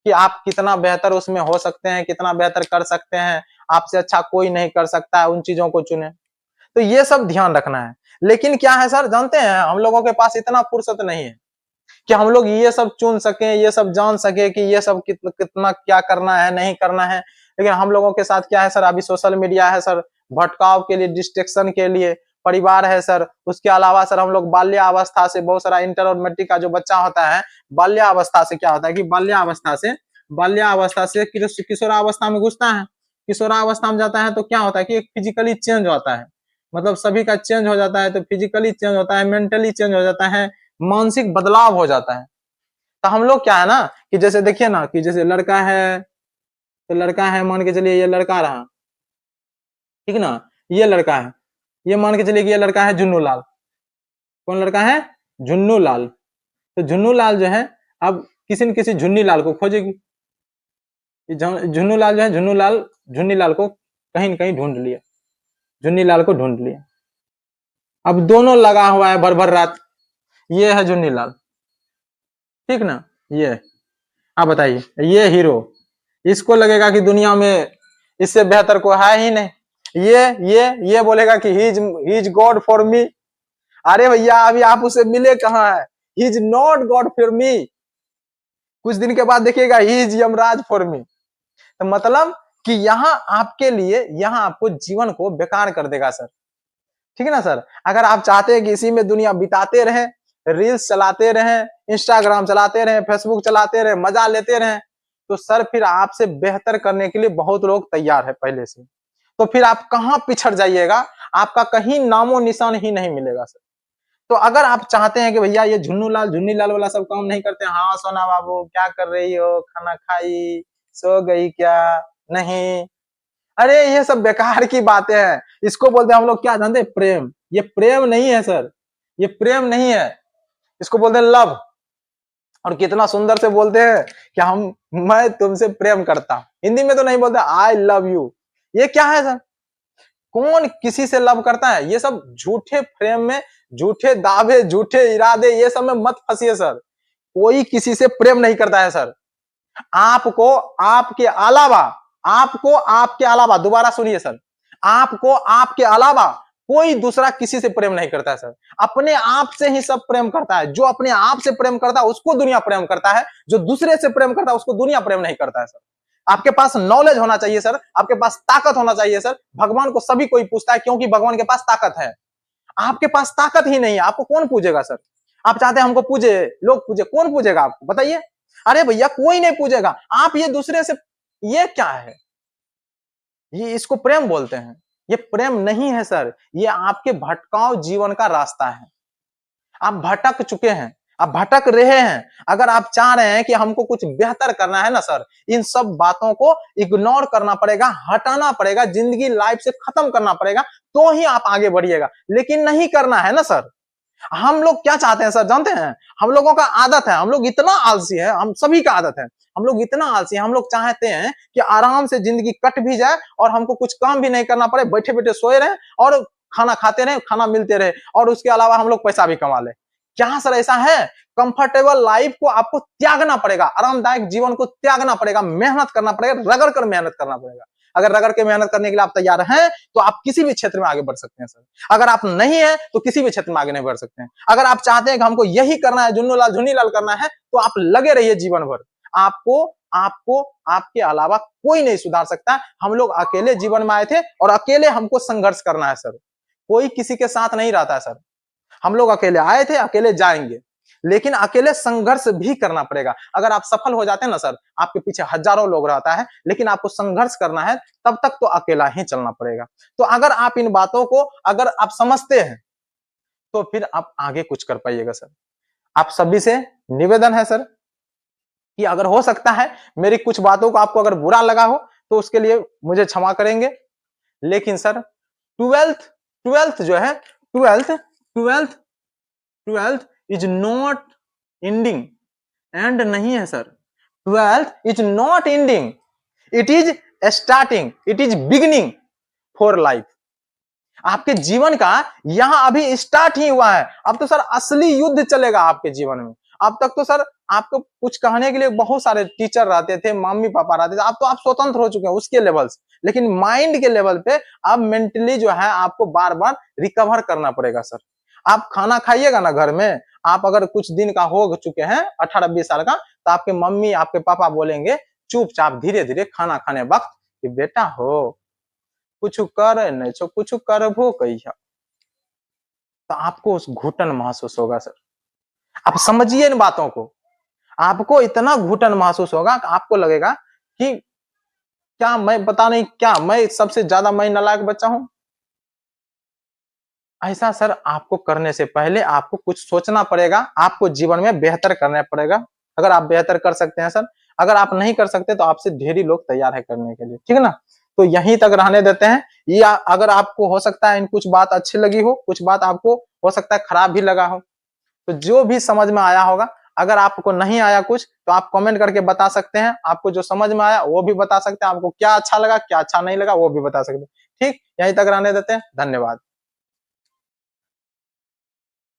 कि आप कितना बेहतर उसमें हो सकते हैं, कितना बेहतर कर सकते हैं, आपसे अच्छा कोई नहीं कर सकता है, उन चीजों को चुने। तो ये सब ध्यान रखना है। लेकिन क्या है सर, जानते हैं हम लोगों के पास इतना फुर्सत नहीं है कि हम लोग ये सब चुन सके, ये सब जान सके कि ये सब कितना क्या करना है नहीं करना है। लेकिन हम लोगों के साथ क्या है सर, अभी सोशल मीडिया है सर, भटकाव के लिए, डिस्ट्रैक्शन के लिए, परिवार है सर, उसके अलावा सर हम लोग बाल्यावस्था से, बहुत सारा इंटर और मैट्रिक का जो बच्चा होता है, बाल्यावस्था से क्या होता है कि बाल्यावस्था से किशोरावस्था में घुसता है, किशोरावस्था में जाता है तो क्या होता है कि फिजिकली चेंज होता है, मतलब सभी का चेंज हो जाता है, तो फिजिकली चेंज होता है, मेंटली चेंज हो जाता है, मानसिक बदलाव हो जाता है। तो हम लोग क्या है ना कि जैसे देखिए ना कि जैसे लड़का है, तो लड़का है, मान के चलिए ये लड़का रहा, ठीक ना, ये लड़का है, ये मान के चलिए कि ये लड़का है झुन्नू लाल। कौन लड़का है? झुन्नू लाल। तो झुन्नू लाल जो है अब किसी न किसी झुन्नी लाल को खोजेगी। झुन्नू लाल जो है, झुन्नू लाल झुन्नी लाल को कहीं न कहीं ढूंढ लिया, झुन्नी लाल को ढूंढ लिया। अब दोनों लगा हुआ है भर भर रात। ये है झुन्नी लाल, ठीक ना, ये आप बताइए, ये हीरो, इसको लगेगा कि दुनिया में इससे बेहतर कोई है ही नहीं। ये बोलेगा कि he is God for me. अरे भैया अभी आप उसे मिले कहाँ है? He is not God for me. कुछ दिन के बाद देखिएगा he is Yamraj for me. तो मतलब कि यहाँ आपके लिए, यहाँ आपको जीवन को बेकार कर देगा सर, ठीक है ना सर। अगर आप चाहते हैं कि इसी में दुनिया बिताते रहे, रील्स चलाते रहे, इंस्टाग्राम चलाते रहे, फेसबुक चलाते रहे, मजा लेते रहे, तो सर फिर आपसे बेहतर करने के लिए बहुत लोग तैयार है पहले से। तो फिर आप कहाँ पिछड़ जाइएगा, आपका कहीं नामो निशान ही नहीं मिलेगा सर। तो अगर आप चाहते हैं कि भैया ये झुन्नू लाल झुन्नी लाल वाला सब काम नहीं करते, हाँ सोना बाबू क्या कर रही हो, खाना खाई, सो गई क्या? नहीं, अरे ये सब बेकार की बातें हैं। इसको बोलते हैं हम लोग क्या जानते हैं? प्रेम। ये प्रेम नहीं है सर, ये प्रेम नहीं है, इसको बोलते हैं लव। और कितना सुंदर से बोलते हैं कि मैं तुमसे प्रेम करता हूं। हिंदी में तो नहीं बोलते आई लव यू। ये क्या है सर? कौन किसी से लव करता है? ये सब झूठे फ्रेम में, झूठे दावे, झूठे इरादे, ये सब में मत फंसिए सर। कोई किसी से प्रेम नहीं करता है सर। आपको आपके अलावा, आपको आपके अलावा, दोबारा सुनिए सर, आपको आपके अलावा कोई दूसरा किसी से प्रेम नहीं करता है सर। अपने आप से ही सब प्रेम करता है। जो अपने आप से प्रेम करता है उसको दुनिया प्रेम करता है, जो दूसरे से प्रेम करता है उसको दुनिया प्रेम नहीं करता है सर। आपके पास नॉलेज होना चाहिए सर, आपके पास ताकत होना चाहिए सर। भगवान को सभी कोई पूछता है क्योंकि भगवान के पास ताकत है। आपके पास ताकत ही नहीं है, आपको कौन पूजेगा सर? आप चाहते हैं हमको पूजे, लोग पूजे, कौन पूजेगा आपको बताइए? अरे भैया कोई नहीं पूजेगा। आप ये दूसरे से, ये क्या है? ये इसको प्रेम बोलते हैं? ये प्रेम नहीं है सर, ये आपके भटकाव जीवन का रास्ता है। आप भटक चुके हैं, आप भटक रहे हैं। अगर आप चाह रहे हैं कि हमको कुछ बेहतर करना है ना सर, इन सब बातों को इग्नोर करना पड़ेगा, हटाना पड़ेगा, जिंदगी लाइफ से खत्म करना पड़ेगा, तो ही आप आगे बढ़िएगा। लेकिन नहीं करना है ना सर। हम लोग क्या चाहते हैं सर जानते हैं? हम लोगों का आदत है, हम लोग इतना आलसी है, हम सभी का आदत है, हम लोग इतना आलसी है, हम लोग चाहते हैं कि आराम से जिंदगी कट भी जाए और हमको कुछ काम भी नहीं करना पड़े, बैठे बैठे सोए रहे और खाना खाते रहे, खाना मिलते रहे, और उसके अलावा हम लोग पैसा भी कमा ले। क्या सर ऐसा है? कंफर्टेबल लाइफ को आपको त्यागना पड़ेगा, आरामदायक जीवन को त्यागना पड़ेगा, मेहनत करना पड़ेगा, रगड़ कर मेहनत करना पड़ेगा। अगर रगड़ के मेहनत करने के लिए आप तैयार हैं तो आप किसी भी क्षेत्र में आगे बढ़ सकते हैं सर। अगर आप नहीं है तो किसी भी क्षेत्र में आगे नहीं बढ़ सकते हैं। अगर आप चाहते हैं कि हमको यही करना है, जुन्नू लाल झुन्नी लाल करना है, तो आप लगे रहिए जीवन भर। आपको आपको आपके अलावा कोई नहीं सुधार सकता। हम लोग अकेले जीवन में आए थे और अकेले हमको संघर्ष करना है सर। कोई किसी के साथ नहीं रहता है सर। हम लोग अकेले आए थे, अकेले जाएंगे, लेकिन अकेले संघर्ष भी करना पड़ेगा। अगर आप सफल हो जाते हैं ना सर, आपके पीछे हजारों लोग रहता है, लेकिन आपको संघर्ष करना है, तब तक तो अकेला ही चलना पड़ेगा। तो अगर आप इन बातों को अगर आप समझते हैं तो फिर आप आगे कुछ कर पाइएगा सर। आप सभी से निवेदन है सर कि अगर हो सकता है मेरी कुछ बातों को आपको अगर बुरा लगा हो तो उसके लिए मुझे क्षमा करेंगे। लेकिन सर ट्वेल्थ ट्वेल्थ जो है, twelfth twelfth twelfth is not ending, and नहीं है sir. Twelfth is not ending, it is starting, it is beginning for life. आपके जीवन का यहां अभी स्टार्ट ही हुआ है। अब तो सर असली युद्ध चलेगा आपके जीवन में। अब तक तो सर आपको कुछ कहने के लिए बहुत सारे टीचर रहते थे, मम्मी पापा रहते थे, अब तो आप स्वतंत्र हो चुके हैं उसके लेवल से। लेकिन माइंड के लेवल पे अब मेंटली जो है आपको बार बार रिकवर करना पड़ेगा सर। आप खाना खाइएगा ना घर में, आप अगर कुछ दिन का हो चुके हैं 18-20 साल का, तो आपके मम्मी आपके पापा बोलेंगे चुपचाप धीरे धीरे खाना खाने वक्त कि बेटा हो कुछ कर नहीं छो, कुछ करबो कहिया, तो आपको उस घुटन महसूस होगा सर। आप समझिए इन बातों को। आपको इतना घुटन महसूस होगा कि आपको लगेगा कि क्या मैं, पता नहीं क्या मैं सबसे ज्यादा मैं नालायक बच्चा हूं। ऐसा सर आपको करने से पहले आपको कुछ सोचना पड़ेगा, आपको जीवन में बेहतर करना पड़ेगा। अगर आप बेहतर कर सकते हैं सर, अगर आप नहीं कर सकते तो आपसे ढेर ही लोग तैयार है करने के लिए, ठीक है ना। तो यहीं तक रहने देते हैं। या अगर आपको हो सकता है इन कुछ बात अच्छी लगी हो, कुछ बात आपको हो सकता है खराब भी लगा हो, तो जो भी समझ में आया होगा, अगर आपको नहीं आया कुछ तो आप कमेंट करके बता सकते हैं। आपको जो समझ में आया वो भी बता सकते हैं, आपको क्या अच्छा लगा क्या अच्छा नहीं लगा वो भी बता सकते हैं। ठीक, यहीं तक रहने देते हैं। धन्यवाद।